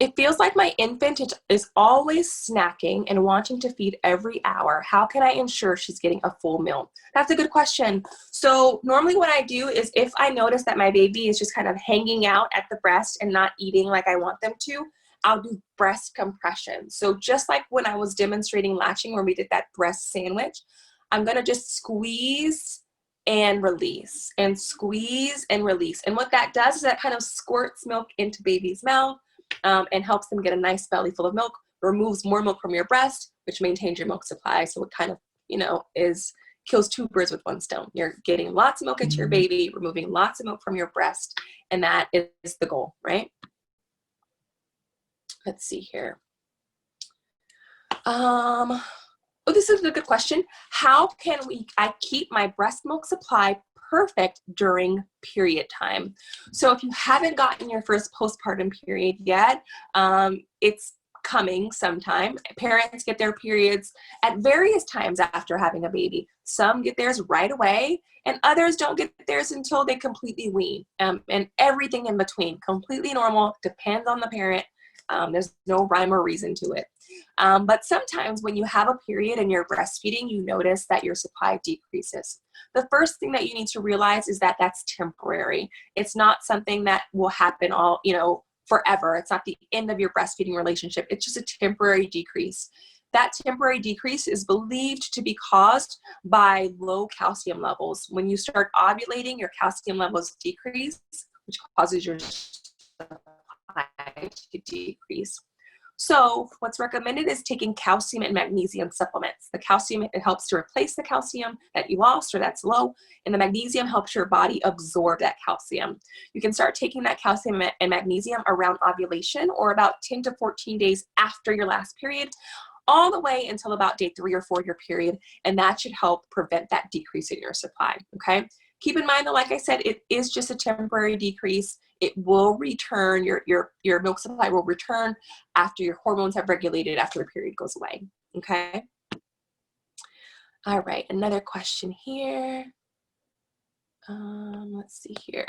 It feels like my infant is always snacking and wanting to feed every hour. How can I ensure she's getting a full meal? That's a good question. So normally what I do is if I notice that my baby is just kind of hanging out at the breast and not eating like I want them to, I'll do breast compression. So just like when I was demonstrating latching where we did that breast sandwich, I'm gonna just squeeze and release and squeeze and release. And what that does is that kind of squirts milk into baby's mouth, and helps them get a nice belly full of milk, removes more milk from your breast, which maintains your milk supply. So it kind of, kills two birds with one stone. You're getting lots of milk into your baby, removing lots of milk from your breast, and that is the goal, right? Let's see here. Oh, this is a good question. How can I keep my breast milk supply perfect during period time? So if you haven't gotten your first postpartum period yet, it's coming sometime. Parents get their periods at various times after having a baby. Some get theirs right away, and others don't get theirs until they completely wean, and everything in between. Completely normal, depends on the parent There's no rhyme or reason to it. But sometimes when you have a period and you're breastfeeding, you notice that your supply decreases. The first thing that you need to realize is that that's temporary. It's not something that will happen all, forever. It's not the end of your breastfeeding relationship. It's just a temporary decrease. That temporary decrease is believed to be caused by low calcium levels. When you start ovulating, your calcium levels decrease, which causes your supply to decrease. So what's recommended is taking calcium and magnesium supplements. The calcium, it helps to replace the calcium that you lost or that's low, and the magnesium helps your body absorb that calcium. You can start taking that calcium and magnesium around ovulation or about 10 to 14 days after your last period, all the way until about day 3 or 4 of your period, and that should help prevent that decrease in your supply, okay? Keep in mind though, like I said, it is just a temporary decrease. It will return, your milk supply will return after your hormones have regulated, after the period goes away, okay? All right, another question here. Let's see here.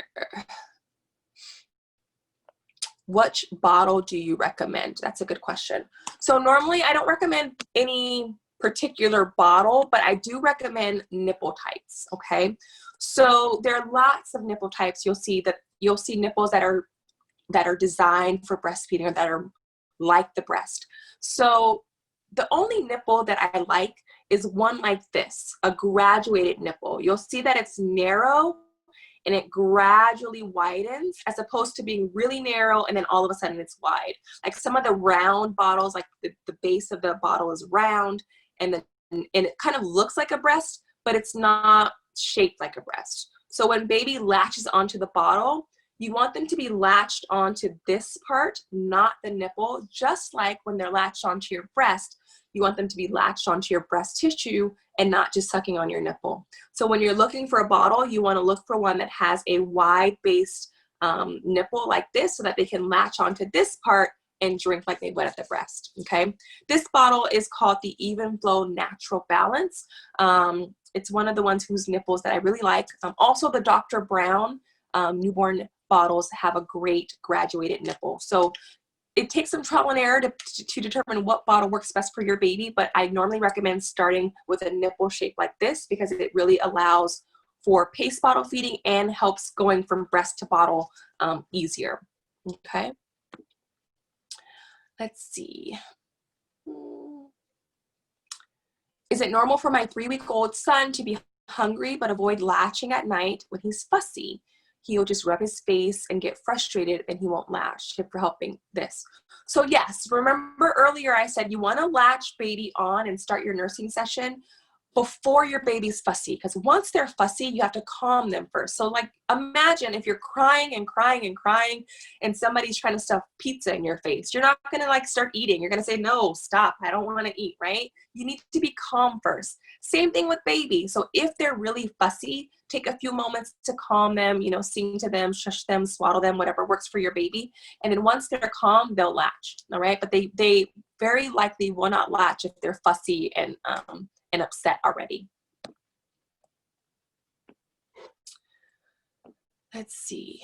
Which bottle do you recommend? That's a good question. So normally I don't recommend any particular bottle, but I do recommend nipple types, okay? So there are lots of nipple types. You'll see nipples that are designed for breastfeeding or that are like the breast. So the only nipple that I like is one like this, a graduated nipple. You'll see that it's narrow and it gradually widens as opposed to being really narrow and then all of a sudden it's wide. Like some of the round bottles, like the base of the bottle is round and it kind of looks like a breast, but it's not shaped like a breast. So when baby latches onto the bottle, you want them to be latched onto this part, not the nipple, just like when they're latched onto your breast, you want them to be latched onto your breast tissue and not just sucking on your nipple. So when you're looking for a bottle, you want to look for one that has a wide-based nipple like this so that they can latch onto this part and drink like they would at the breast, okay? This bottle is called the Even Flow Natural Balance. It's one of the ones whose nipples that I really like. Also the Dr. Brown newborn bottles have a great graduated nipple. So it takes some trial and error to determine what bottle works best for your baby, but I normally recommend starting with a nipple shape like this because it really allows for pace bottle feeding and helps going from breast to bottle easier, okay? Let's see. Is it normal for my 3-week-old son to be hungry but avoid latching at night when he's fussy? He'll just rub his face and get frustrated and he won't latch. Tip for helping this. So yes, remember earlier I said you want to latch baby on and start your nursing session before your baby's fussy, because once they're fussy, you have to calm them first. So like imagine if you're crying and crying and crying and somebody's trying to stuff pizza in your face. You're not going to like start eating. You're going to say, no, stop. I don't want to eat, right? You need to be calm first. Same thing with baby. So if they're really fussy, take a few moments to calm them, sing to them, shush them, swaddle them, whatever works for your baby. And then once they're calm, they'll latch, all right? But they very likely will not latch if they're fussy and upset already. Let's see.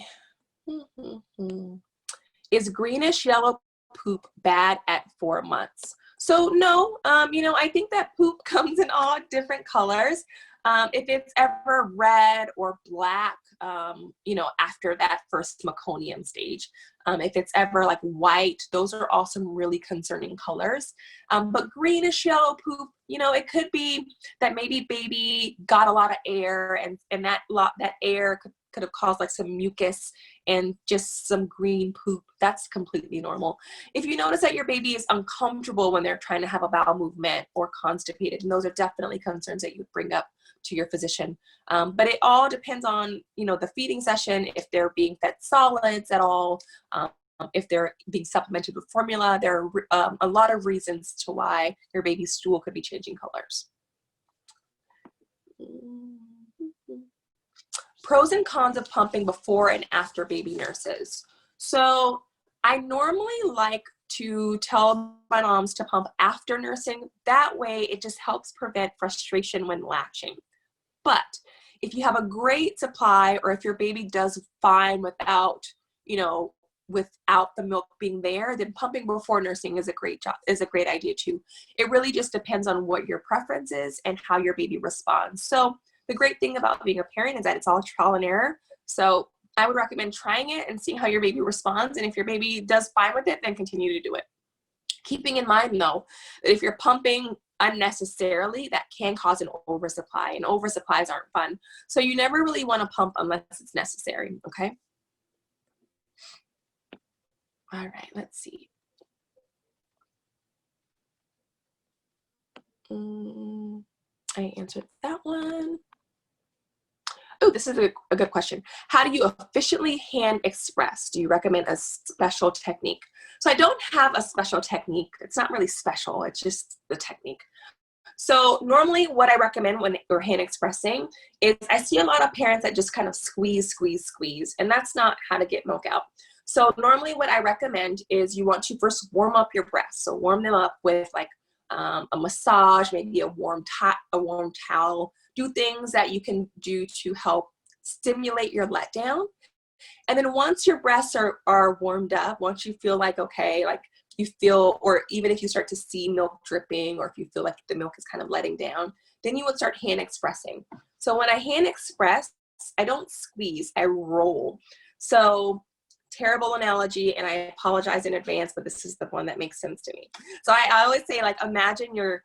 Is greenish yellow poop bad at 4 months? So no, I think that poop comes in all different colors. If it's ever red or black, after that first meconium stage, if it's ever like white, those are all some really concerning colors. But greenish yellow poop, it could be that maybe baby got a lot of air and that air could have caused like some mucus and just some green poop. That's completely normal. If you notice that your baby is uncomfortable when they're trying to have a bowel movement or constipated, and those are definitely concerns that you would bring up to your physician. But it all depends on, the feeding session, if they're being fed solids at all, if they're being supplemented with formula. There are a lot of reasons to why your baby's stool could be changing colors. Pros and cons of pumping before and after baby nurses. So I normally like to tell my moms to pump after nursing. That way it just helps prevent frustration when latching. But if you have a great supply or if your baby does fine without, without the milk being there, then pumping before nursing is a great idea too. It really just depends on what your preference is and how your baby responds. So the great thing about being a parent is that it's all trial and error. So I would recommend trying it and seeing how your baby responds. And if your baby does fine with it, then continue to do it. Keeping in mind though, that if you're pumping unnecessarily, that can cause an oversupply, and oversupplies aren't fun. So you never really want to pump unless it's necessary, okay? All right, let's see. I answered that one. Oh, this is a good question. How do you efficiently hand express? Do you recommend a special technique? So I don't have a special technique. It's not really special. It's just the technique. So normally what I recommend when you're hand expressing is I see a lot of parents that just kind of squeeze, and that's not how to get milk out. So normally what I recommend is you want to first warm up your breasts. So warm them up with like a massage, maybe a warm towel. Do things that you can do to help stimulate your letdown. And then once your breasts are warmed up, once you feel like, okay, like you feel, or even if you start to see milk dripping, or if you feel like the milk is kind of letting down, then you would start hand expressing. So when I hand express, I don't squeeze, I roll. So terrible analogy, and I apologize in advance, but this is the one that makes sense to me. So I always say, like, imagine you're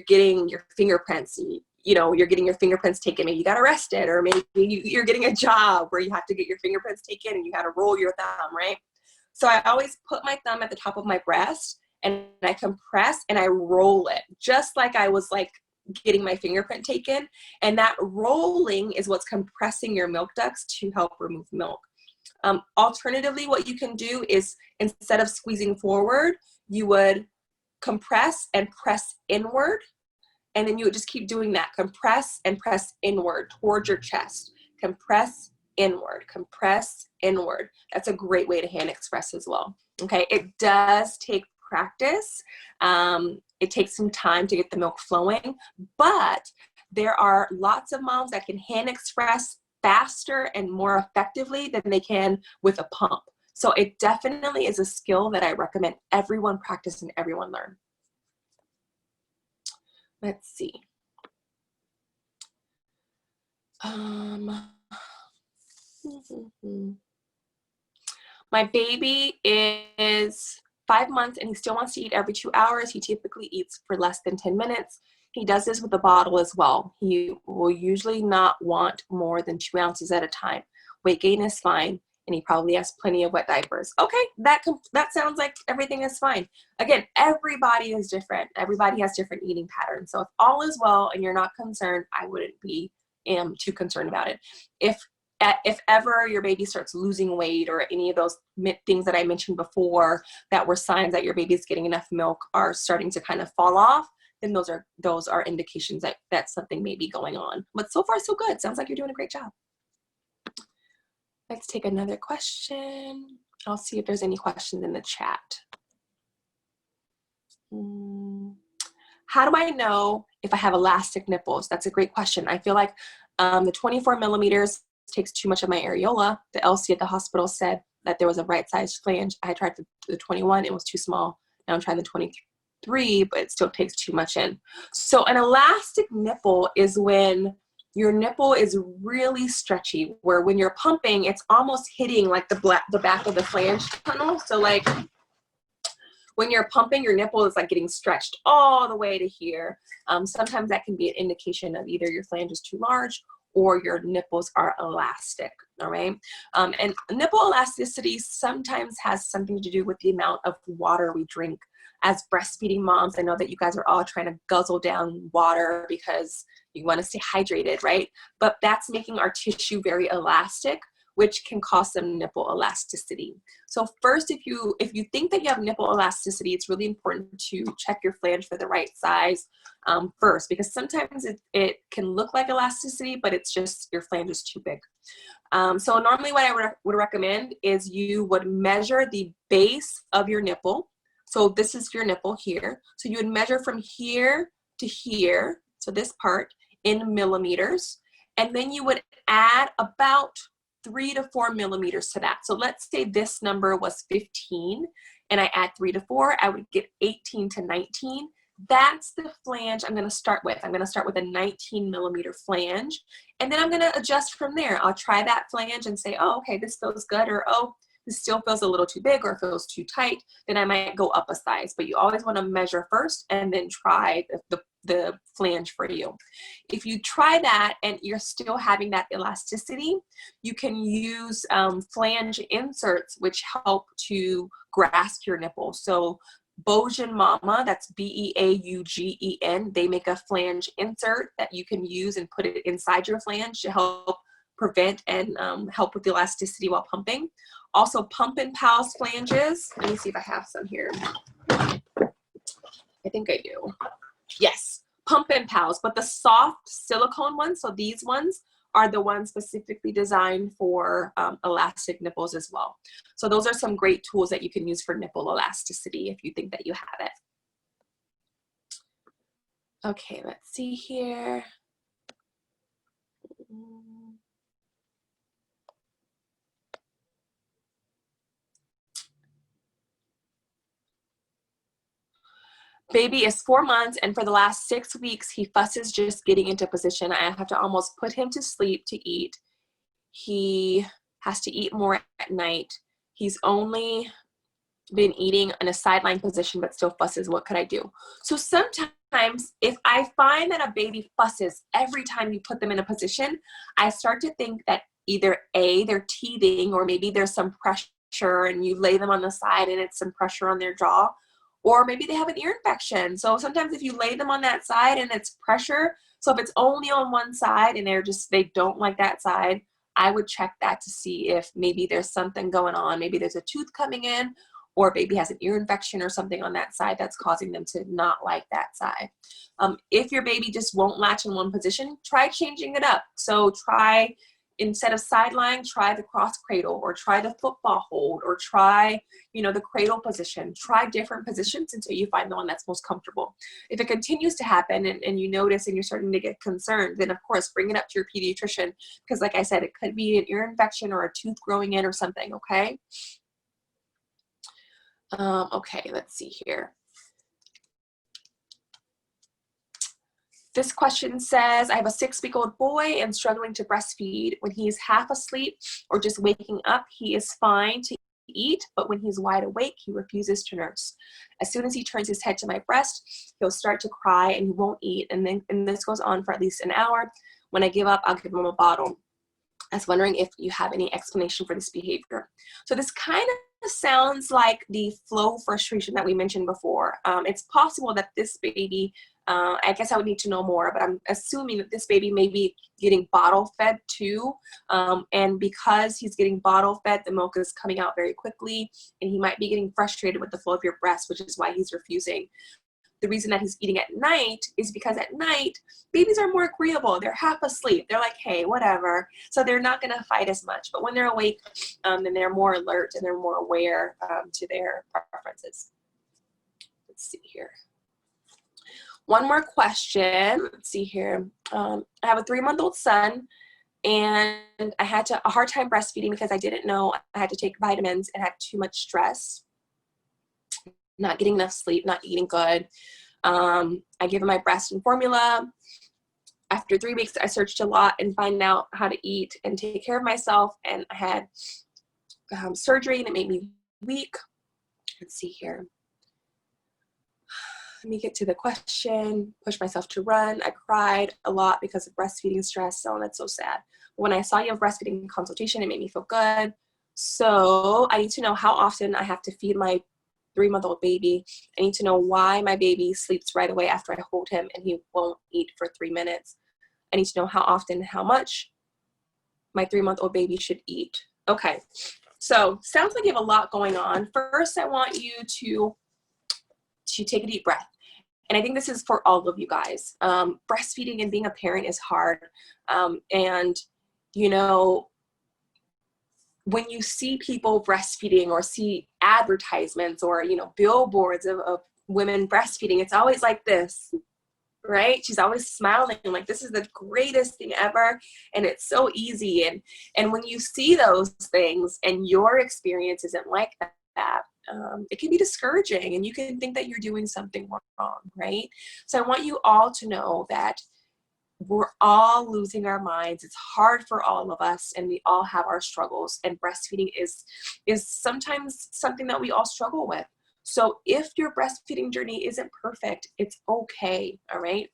getting your fingerprints, you're getting your fingerprints taken. Maybe you got arrested, or maybe you're getting a job where you have to get your fingerprints taken and you got to roll your thumb, right? So I always put my thumb at the top of my breast and I compress and I roll it, just like I was like getting my fingerprint taken. And that rolling is what's compressing your milk ducts to help remove milk. Alternatively, what you can do is, instead of squeezing forward, you would compress and press inward. And then you would just keep doing that. Compress and press inward towards your chest. Compress inward, compress inward. That's a great way to hand express as well. Okay, it does take practice. It takes some time to get the milk flowing, but there are lots of moms that can hand express faster and more effectively than they can with a pump. So it definitely is a skill that I recommend everyone practice and everyone learn. Let's see. My baby is 5 months and he still wants to eat every 2 hours. He typically eats for less than 10 minutes. He does this with a bottle as well. He will usually not want more than 2 ounces at a time. Weight gain is fine, and he probably has plenty of wet diapers. Okay, that sounds like everything is fine. Again, everybody is different. Everybody has different eating patterns. So if all is well and you're not concerned, I wouldn't be too concerned about it. If ever your baby starts losing weight, or any of those things that I mentioned before that were signs that your baby's getting enough milk are starting to kind of fall off, then those are indications that something may be going on. But so far so good. Sounds like you're doing a great job. Let's take another question. I'll see if there's any questions in the chat. How do I know if I have elastic nipples? That's a great question. I feel like the 24 millimeters takes too much of my areola. The LC at the hospital said that there was a right-sized flange. I tried the 21, it was too small. Now I'm trying the 23, but it still takes too much in. So an elastic nipple is when your nipple is really stretchy, where when you're pumping, it's almost hitting like the back of the flange tunnel. So like when you're pumping, your nipple is like getting stretched all the way to here. Sometimes that can be an indication of either your flange is too large or your nipples are elastic, all right? And nipple elasticity sometimes has something to do with the amount of water we drink. As breastfeeding moms, I know that you guys are all trying to guzzle down water because you want to stay hydrated, right? But that's making our tissue very elastic, which can cause some nipple elasticity. So first, if you think that you have nipple elasticity, it's really important to check your flange for the right size first, because sometimes it can look like elasticity, but it's just your flange is too big. So normally what I would recommend is you would measure the base of your nipple. So this is your nipple here. So you would measure from here to here, so this part, in millimeters. And then you would add about 3 to 4 millimeters to that. So let's say this number was 15 and I add 3 to 4, I would get 18 to 19. That's the flange I'm going to start with. I'm going to start with a 19 millimeter flange, and then I'm going to adjust from there. I'll try that flange and say, oh, okay, this feels good, or oh, this still feels a little too big or feels too tight. Then I might go up a size, but you always want to measure first and then try the flange for you. If you try that and you're still having that elasticity, you can use flange inserts, which help to grasp your nipple. So MilkyMama, that's B-E-A-U-G-E-N, they make a flange insert that you can use and put it inside your flange to help prevent and help with the elasticity while pumping. Also, pump and pals flanges. Let me see if I have some here. I think I do. Yes, pump and pals, but the soft silicone ones, so these ones are the ones specifically designed for elastic nipples as well. So those are some great tools that you can use for nipple elasticity if you think that you have it. Okay, let's see here. Baby is 4 months, and for the last 6 weeks, he fusses just getting into position. I have to almost put him to sleep to eat. He has to eat more at night. He's only been eating in a sideline position, but still fusses. What could I do? So sometimes if I find that a baby fusses every time you put them in a position, I start to think that either A, they're teething, or maybe there's some pressure and you lay them on the side and it's some pressure on their jaw, or maybe they have an ear infection. So sometimes if you lay them on that side and it's pressure, so if it's only on one side and they don't like that side, I would check that to see if maybe there's something going on. Maybe there's a tooth coming in, or baby has an ear infection or something on that side that's causing them to not like that side. If your baby just won't latch in one position, try changing it up. So try, instead of sideline, try the cross cradle, or try the football hold, or try, the cradle position. Try different positions until you find the one that's most comfortable. If it continues to happen and you notice and you're starting to get concerned, then of course bring it up to your pediatrician, because like I said, it could be an ear infection or a tooth growing in or something, okay? Okay, let's see here. This question says, I have a 6-week-old boy and struggling to breastfeed. When he is half asleep or just waking up, he is fine to eat, but when he's wide awake, he refuses to nurse. As soon as he turns his head to my breast, he'll start to cry and he won't eat, and this goes on for at least an hour. When I give up, I'll give him a bottle. I was wondering if you have any explanation for this behavior. So this kind of sounds like the flow frustration that we mentioned before. It's possible that this baby, I guess I would need to know more, but I'm assuming that this baby may be getting bottle fed too. And because he's getting bottle fed, the milk is coming out very quickly, and he might be getting frustrated with the flow of your breast, which is why he's refusing. The reason that he's eating at night is because at night, babies are more agreeable. They're half asleep. They're like, hey, whatever. So they're not going to fight as much. But when they're awake, then they're more alert and they're more aware to their preferences. Let's see here. One more question. Let's see here. I have a 3-month-old son, and I had a hard time breastfeeding because I didn't know I had to take vitamins and had too much stress. Not getting enough sleep, not eating good. I give him my breast and formula. After 3 weeks, I searched a lot and find out how to eat and take care of myself. And I had surgery, and it made me weak. Let's see here. Let me get to the question. Push myself to run. I cried a lot because of breastfeeding stress. So that's so sad. When I saw you have breastfeeding consultation, it made me feel good. So I need to know how often I have to feed my 3-month-old baby. I need to know why my baby sleeps right away after I hold him and he won't eat for 3 minutes. I need to know how often, how much my 3-month-old baby should eat. Okay, so sounds like you have a lot going on. First, I want you to take a deep breath. And I think this is for all of you guys. Breastfeeding and being a parent is hard. And when you see people breastfeeding or see advertisements or, billboards of women breastfeeding, it's always like this. right? She's always smiling, like this is the greatest thing ever, and it's so easy. And when you see those things and your experience isn't like that, it can be discouraging, and you can think that you're doing something wrong, right? So I want you all to know that we're all losing our minds. It's hard for all of us, and we all have our struggles, and breastfeeding is sometimes something that we all struggle with. So if your breastfeeding journey isn't perfect, it's okay, all right?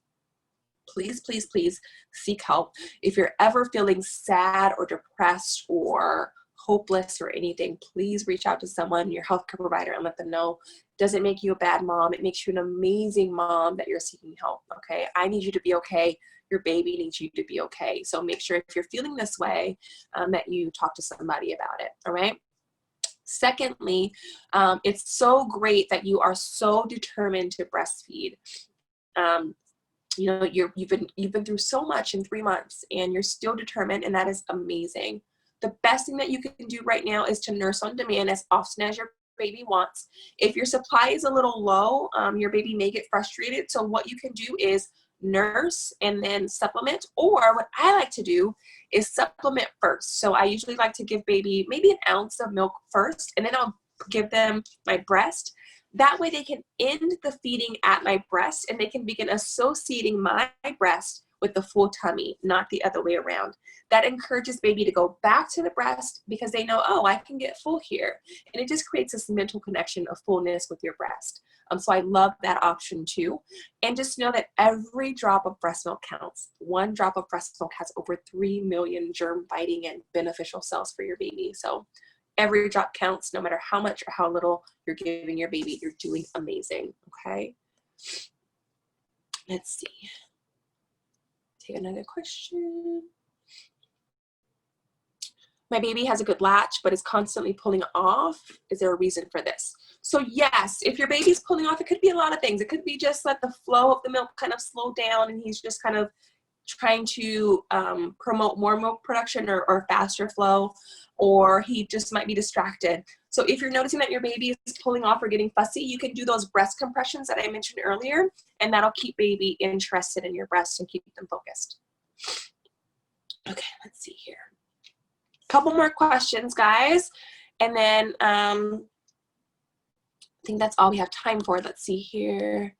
Please, please, please seek help. If you're ever feeling sad or depressed or hopeless or anything, please reach out to someone, your healthcare provider, and let them know. It doesn't make you a bad mom. It makes you an amazing mom that you're seeking help, okay? I need you to be okay. Your baby needs you to be okay. So make sure if you're feeling this way, that you talk to somebody about it, all right? Secondly, it's so great that you are so determined to breastfeed. You know, you've been through so much in 3 months, and you're still determined, and that is amazing. The best thing that you can do right now is to nurse on demand as often as your baby wants. If your supply is a little low, your baby may get frustrated. So what you can do is nurse and then supplement, or what I like to do is supplement first. So I usually like to give baby maybe an ounce of milk first, and then I'll give them my breast. That way they can end the feeding at my breast, and they can begin associating my breast with the full tummy, not the other way around. That encourages baby to go back to the breast because they know, oh, I can get full here. And it just creates this mental connection of fullness with your breast. So I love that option too. And just know that every drop of breast milk counts. 1 drop of breast milk has over 3 million germ-fighting and beneficial cells for your baby. So every drop counts, no matter how much or how little you're giving your baby. You're doing amazing, okay? Let's see. Take another question. My baby has a good latch, but is constantly pulling off. Is there a reason for this? So yes, if your baby's pulling off, it could be a lot of things. It could be just that the flow of the milk kind of slowed down, and he's just kind of trying to promote more milk production or faster flow, or he just might be distracted. So if you're noticing that your baby is pulling off or getting fussy, you can do those breast compressions that I mentioned earlier, and that'll keep baby interested in your breast and keep them focused. Okay, let's see here. Couple more questions, guys, and then I think that's all we have time for. Let's see here.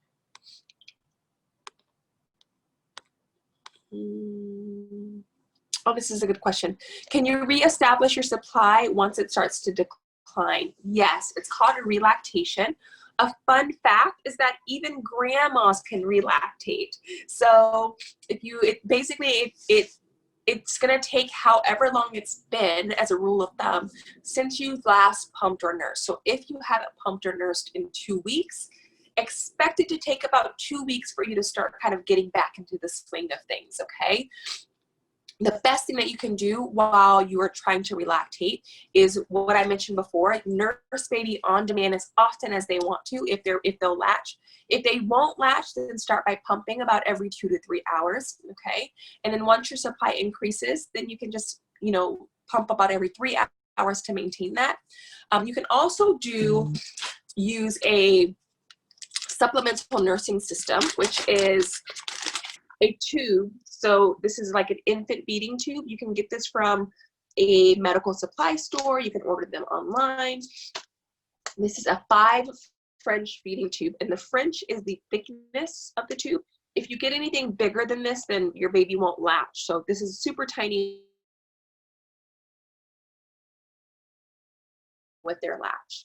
Oh, this is a good question. Can you reestablish your supply once it starts to decline? Yes, it's called a relactation. A fun fact is that even grandmas can relactate. So if you, it's going to take however long it's been as a rule of thumb since you've last pumped or nursed. So if you haven't pumped or nursed in 2 weeks, expect it to take about 2 weeks for you to start kind of getting back into the swing of things, okay? The best thing that you can do while you are trying to relactate is what I mentioned before. Nurse baby on demand as often as they want to if they'll latch. If they won't latch, then start by pumping about every 2 to 3 hours, okay? And then once your supply increases, then you can just, you know, pump about every 3 hours to maintain that. You can also use a supplemental nursing system, which is a tube. So this is like an infant feeding tube. You can get this from a medical supply store. You can order them online. This is a 5 French feeding tube, and the French is the thickness of the tube. If you get anything bigger than this, then your baby won't latch. So this is super tiny with their latch.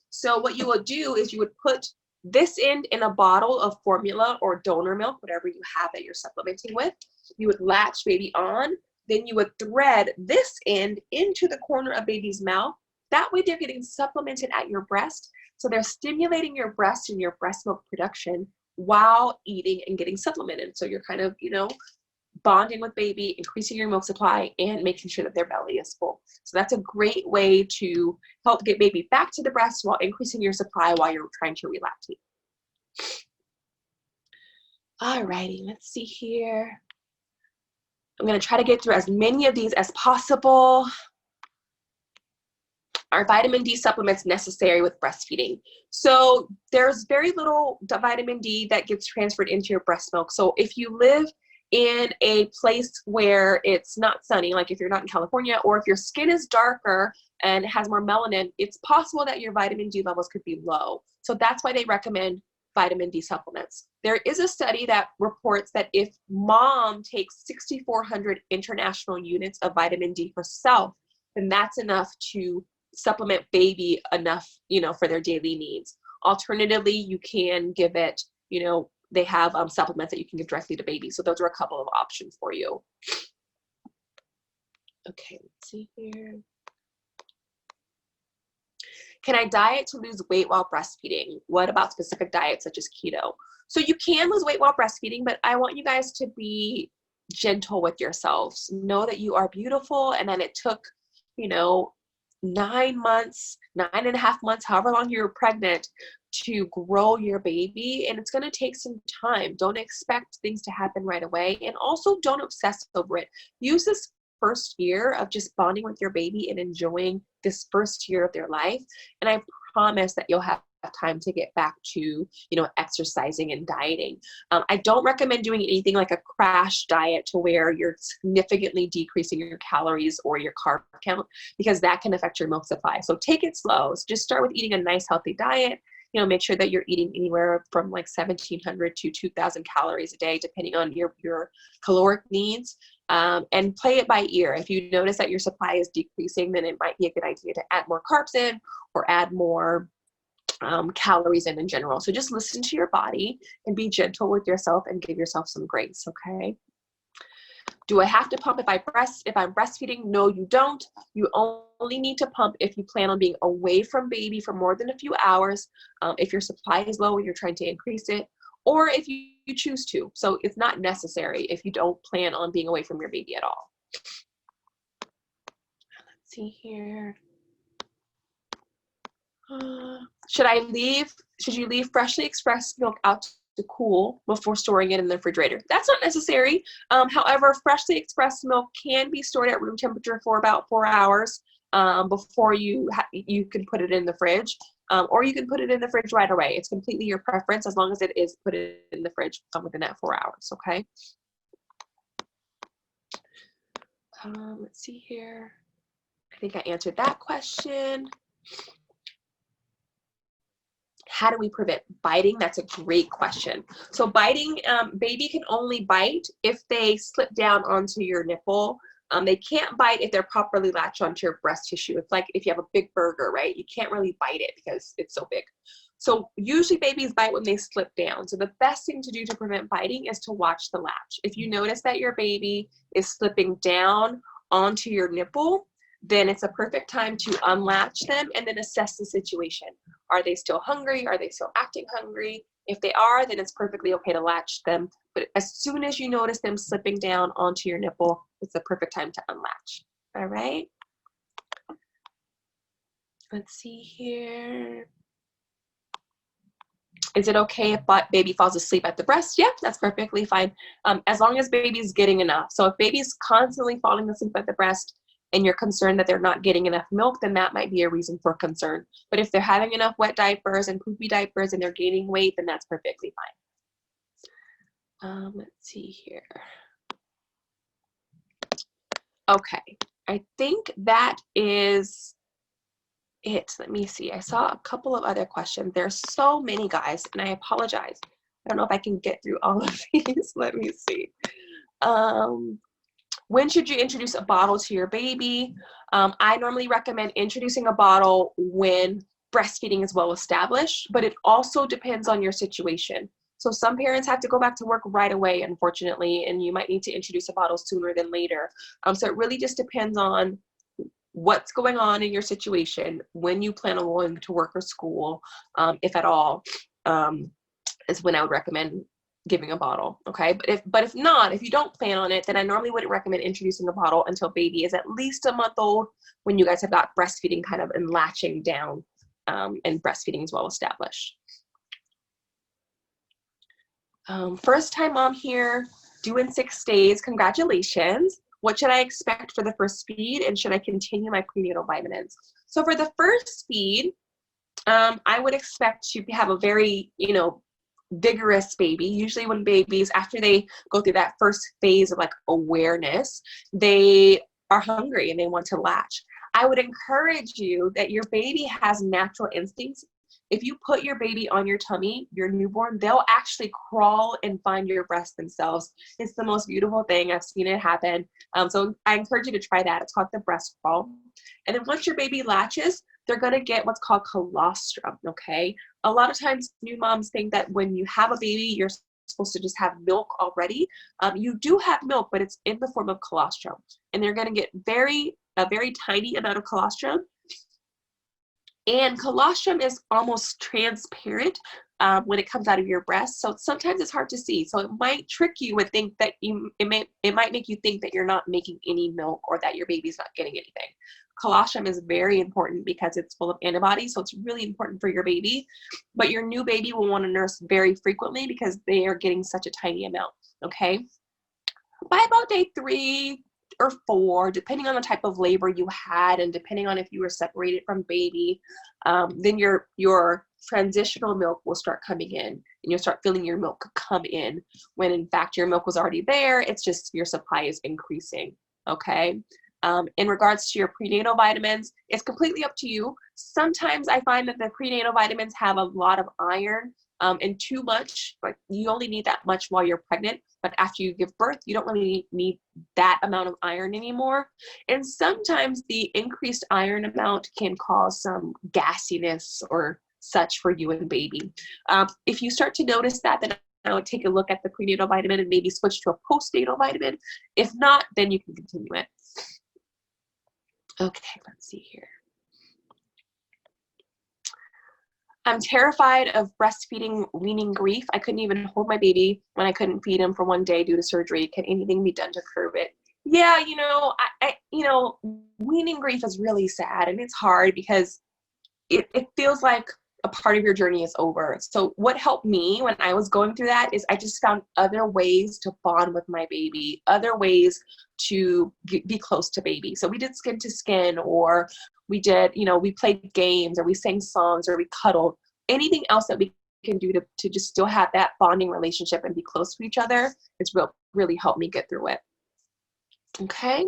So what you would do is you would put this end in a bottle of formula or donor milk, whatever you have that you're supplementing with. You would latch baby on, then you would thread this end into the corner of baby's mouth. That way they're getting supplemented at your breast. So they're stimulating your breast and your breast milk production while eating and getting supplemented. So you're kind of, you know, bonding with baby, increasing your milk supply, and making sure that their belly is full. So that's a great way to help get baby back to the breast while increasing your supply while you're trying to relactate. Alrighty, let's see here. I'm going to try to get through as many of these as possible. Are vitamin D supplements necessary with breastfeeding? So there's very little vitamin D that gets transferred into your breast milk. So if you live in a place where it's not sunny, like if you're not in California, or if your skin is darker and has more melanin, it's possible that your vitamin D levels could be low. So that's why they recommend vitamin D supplements. There is a study that reports that if mom takes 6,400 international units of vitamin D herself, then that's enough to supplement baby enough, for their daily needs. Alternatively, you can give it, they have supplements that you can give directly to baby. So those are a couple of options for you. Okay, let's see here. Can I diet to lose weight while breastfeeding? What about specific diets such as keto? So you can lose weight while breastfeeding, but I want you guys to be gentle with yourselves. Know that you are beautiful, and that it took, 9 months, 9.5 months, however long you were pregnant, to grow your baby, and it's going to take some time. Don't expect things to happen right away, and also don't obsess over it. Use this first year of just bonding with your baby and enjoying this first year of their life, and I promise that you'll have time to get back to exercising and dieting. I don't recommend doing anything like a crash diet to where you're significantly decreasing your calories or your carb count, because that can affect your milk supply. So take it slow. So just start with eating a nice healthy diet. Make sure that you're eating anywhere from like 1,700 to 2,000 calories a day, depending on your caloric needs, and play it by ear. If you notice that your supply is decreasing, then it might be a good idea to add more carbs in or add more calories in general. So just listen to your body and be gentle with yourself and give yourself some grace, okay? Do I have to pump if I'm breastfeeding? No, you don't. You only need to pump if you plan on being away from baby for more than a few hours, if your supply is low and you're trying to increase it, or if you choose to. So it's not necessary if you don't plan on being away from your baby at all. Let's see here. Should you leave freshly expressed milk out to cool before storing it in the refrigerator? That's not necessary. However, freshly expressed milk can be stored at room temperature for about 4 hours before you can put it in the fridge, or you can put it in the fridge right away. It's completely your preference, as long as it is put in the fridge within that 4 hours. Okay. Let's see here. I think I answered that question. How do we prevent biting? That's a great question. So biting, baby can only bite if they slip down onto your nipple. They can't bite if they're properly latched onto your breast tissue. It's like if you have a big burger, right? You can't really bite it because it's so big. So usually babies bite when they slip down. So the best thing to do to prevent biting is to watch the latch. If you notice that your baby is slipping down onto your nipple, then it's a perfect time to unlatch them and then assess the situation. Are they still hungry? Are they still acting hungry? If they are, then it's perfectly okay to latch them. But as soon as you notice them slipping down onto your nipple, it's the perfect time to unlatch. All right. Let's see here. Is it okay if baby falls asleep at the breast? Yep, that's perfectly fine. As long as baby's getting enough. So if baby's constantly falling asleep at the breast, and you're concerned that they're not getting enough milk, then that might be a reason for concern. But if they're having enough wet diapers and poopy diapers and they're gaining weight, then that's perfectly fine. Let's see here. Okay, I think that is it. Let me see. I saw a couple of other questions. There's so many, guys, and I apologize. I don't know if I can get through all of these. Let me see. When should you introduce a bottle to your baby? I normally recommend introducing a bottle when breastfeeding is well established, but it also depends on your situation. So some parents have to go back to work right away, unfortunately, and you might need to introduce a bottle sooner than later. So it really just depends on what's going on in your situation, when you plan on going to work or school, if at all, is when I would recommend giving a bottle. Okay, but if not, if you don't plan on it, then I normally wouldn't recommend introducing a bottle until baby is at least a month old, when you guys have got breastfeeding kind of and latching down, and breastfeeding is well established. First time mom here, due in 6 days. Congratulations. What should I expect for the first feed, and should I continue my prenatal vitamins? So for the first feed, I would expect to have a very, vigorous baby. Usually when babies, after they go through that first phase of like awareness, they are hungry and they want to latch. I would encourage you that your baby has natural instincts. If you put your baby on your tummy, your newborn, they'll actually crawl and find your breast themselves. It's the most beautiful thing. I've seen it happen. So I encourage you to try that. It's called the breast crawl. And then once your baby latches, they're going to get what's called colostrum, okay? A lot of times new moms think that when you have a baby, you're supposed to just have milk already. You do have milk, but it's in the form of colostrum. And they're going to get a very tiny amount of colostrum. And colostrum is almost transparent when it comes out of your breast. So sometimes it's hard to see. So it might trick you and think that it might make you think that you're not making any milk or that your baby's not getting anything. Colostrum is very important because it's full of antibodies. So it's really important for your baby. But your new baby will want to nurse very frequently because they are getting such a tiny amount, okay? By about day 3 or 4, depending on the type of labor you had and depending on if you were separated from baby, then your transitional milk will start coming in and you'll start feeling your milk come in when in fact your milk was already there. It's just your supply is increasing, okay? In regards to your prenatal vitamins, it's completely up to you. Sometimes I find that the prenatal vitamins have a lot of iron and too much, like you only need that much while you're pregnant, but after you give birth, you don't really need that amount of iron anymore. And sometimes the increased iron amount can cause some gassiness or such for you and baby. If you start to notice that, then I would take a look at the prenatal vitamin and maybe switch to a postnatal vitamin. If not, then you can continue it. Okay, let's see here. I'm terrified of breastfeeding weaning grief. I couldn't even hold my baby when I couldn't feed him for one day due to surgery. Can anything be done to curb it? Yeah, weaning grief is really sad and it's hard because it feels like a part of your journey is over. So what helped me when I was going through that is I just found other ways to bond with my baby, other ways to be close to baby. So we did skin to skin, or we did, we played games, or we sang songs, or we cuddled. Anything else that we can do to just still have that bonding relationship and be close to each other, it's really helped me get through it. Okay.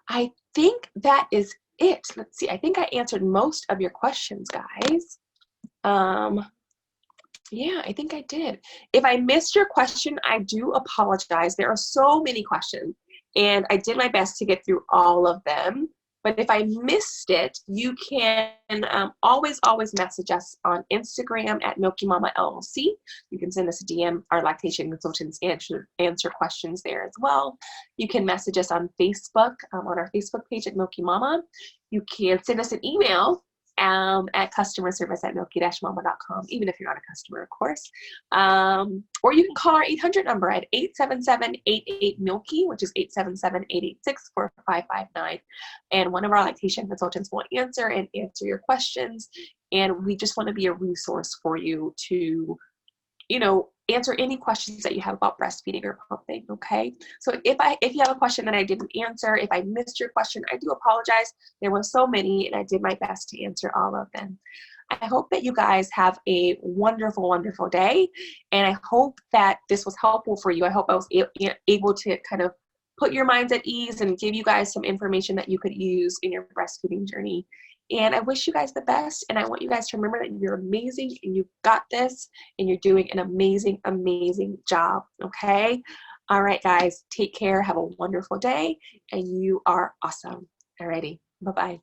I think that is it. Let's see. I think I answered most of your questions, guys. Yeah, I think I did. If I missed your question, I do apologize. There are so many questions, and I did my best to get through all of them. But if I missed it, you can always message us on Instagram at MilkyMama LLC. You can send us a DM. Our lactation consultants answer questions there as well. You can message us on Facebook, on our Facebook page at MilkyMama. You can send us an email at customerservice@milky-mama.com, even if you're not a customer, of course. Or you can call our 800 number at 877-88-MILKY, which is 877-886-4559. And one of our lactation consultants will answer your questions. And we just want to be a resource for you to, answer any questions that you have about breastfeeding or pumping, okay? So if you have a question that I didn't answer, if I missed your question, I do apologize. There were so many, and I did my best to answer all of them. I hope that you guys have a wonderful, wonderful day, and I hope that this was helpful for you. I hope I was able to kind of put your minds at ease and give you guys some information that you could use in your breastfeeding journey. And I wish you guys the best, and I want you guys to remember that you're amazing and you got this, and you're doing an amazing, amazing job, okay? All right, guys, take care, have a wonderful day, and you are awesome. Alrighty, bye-bye.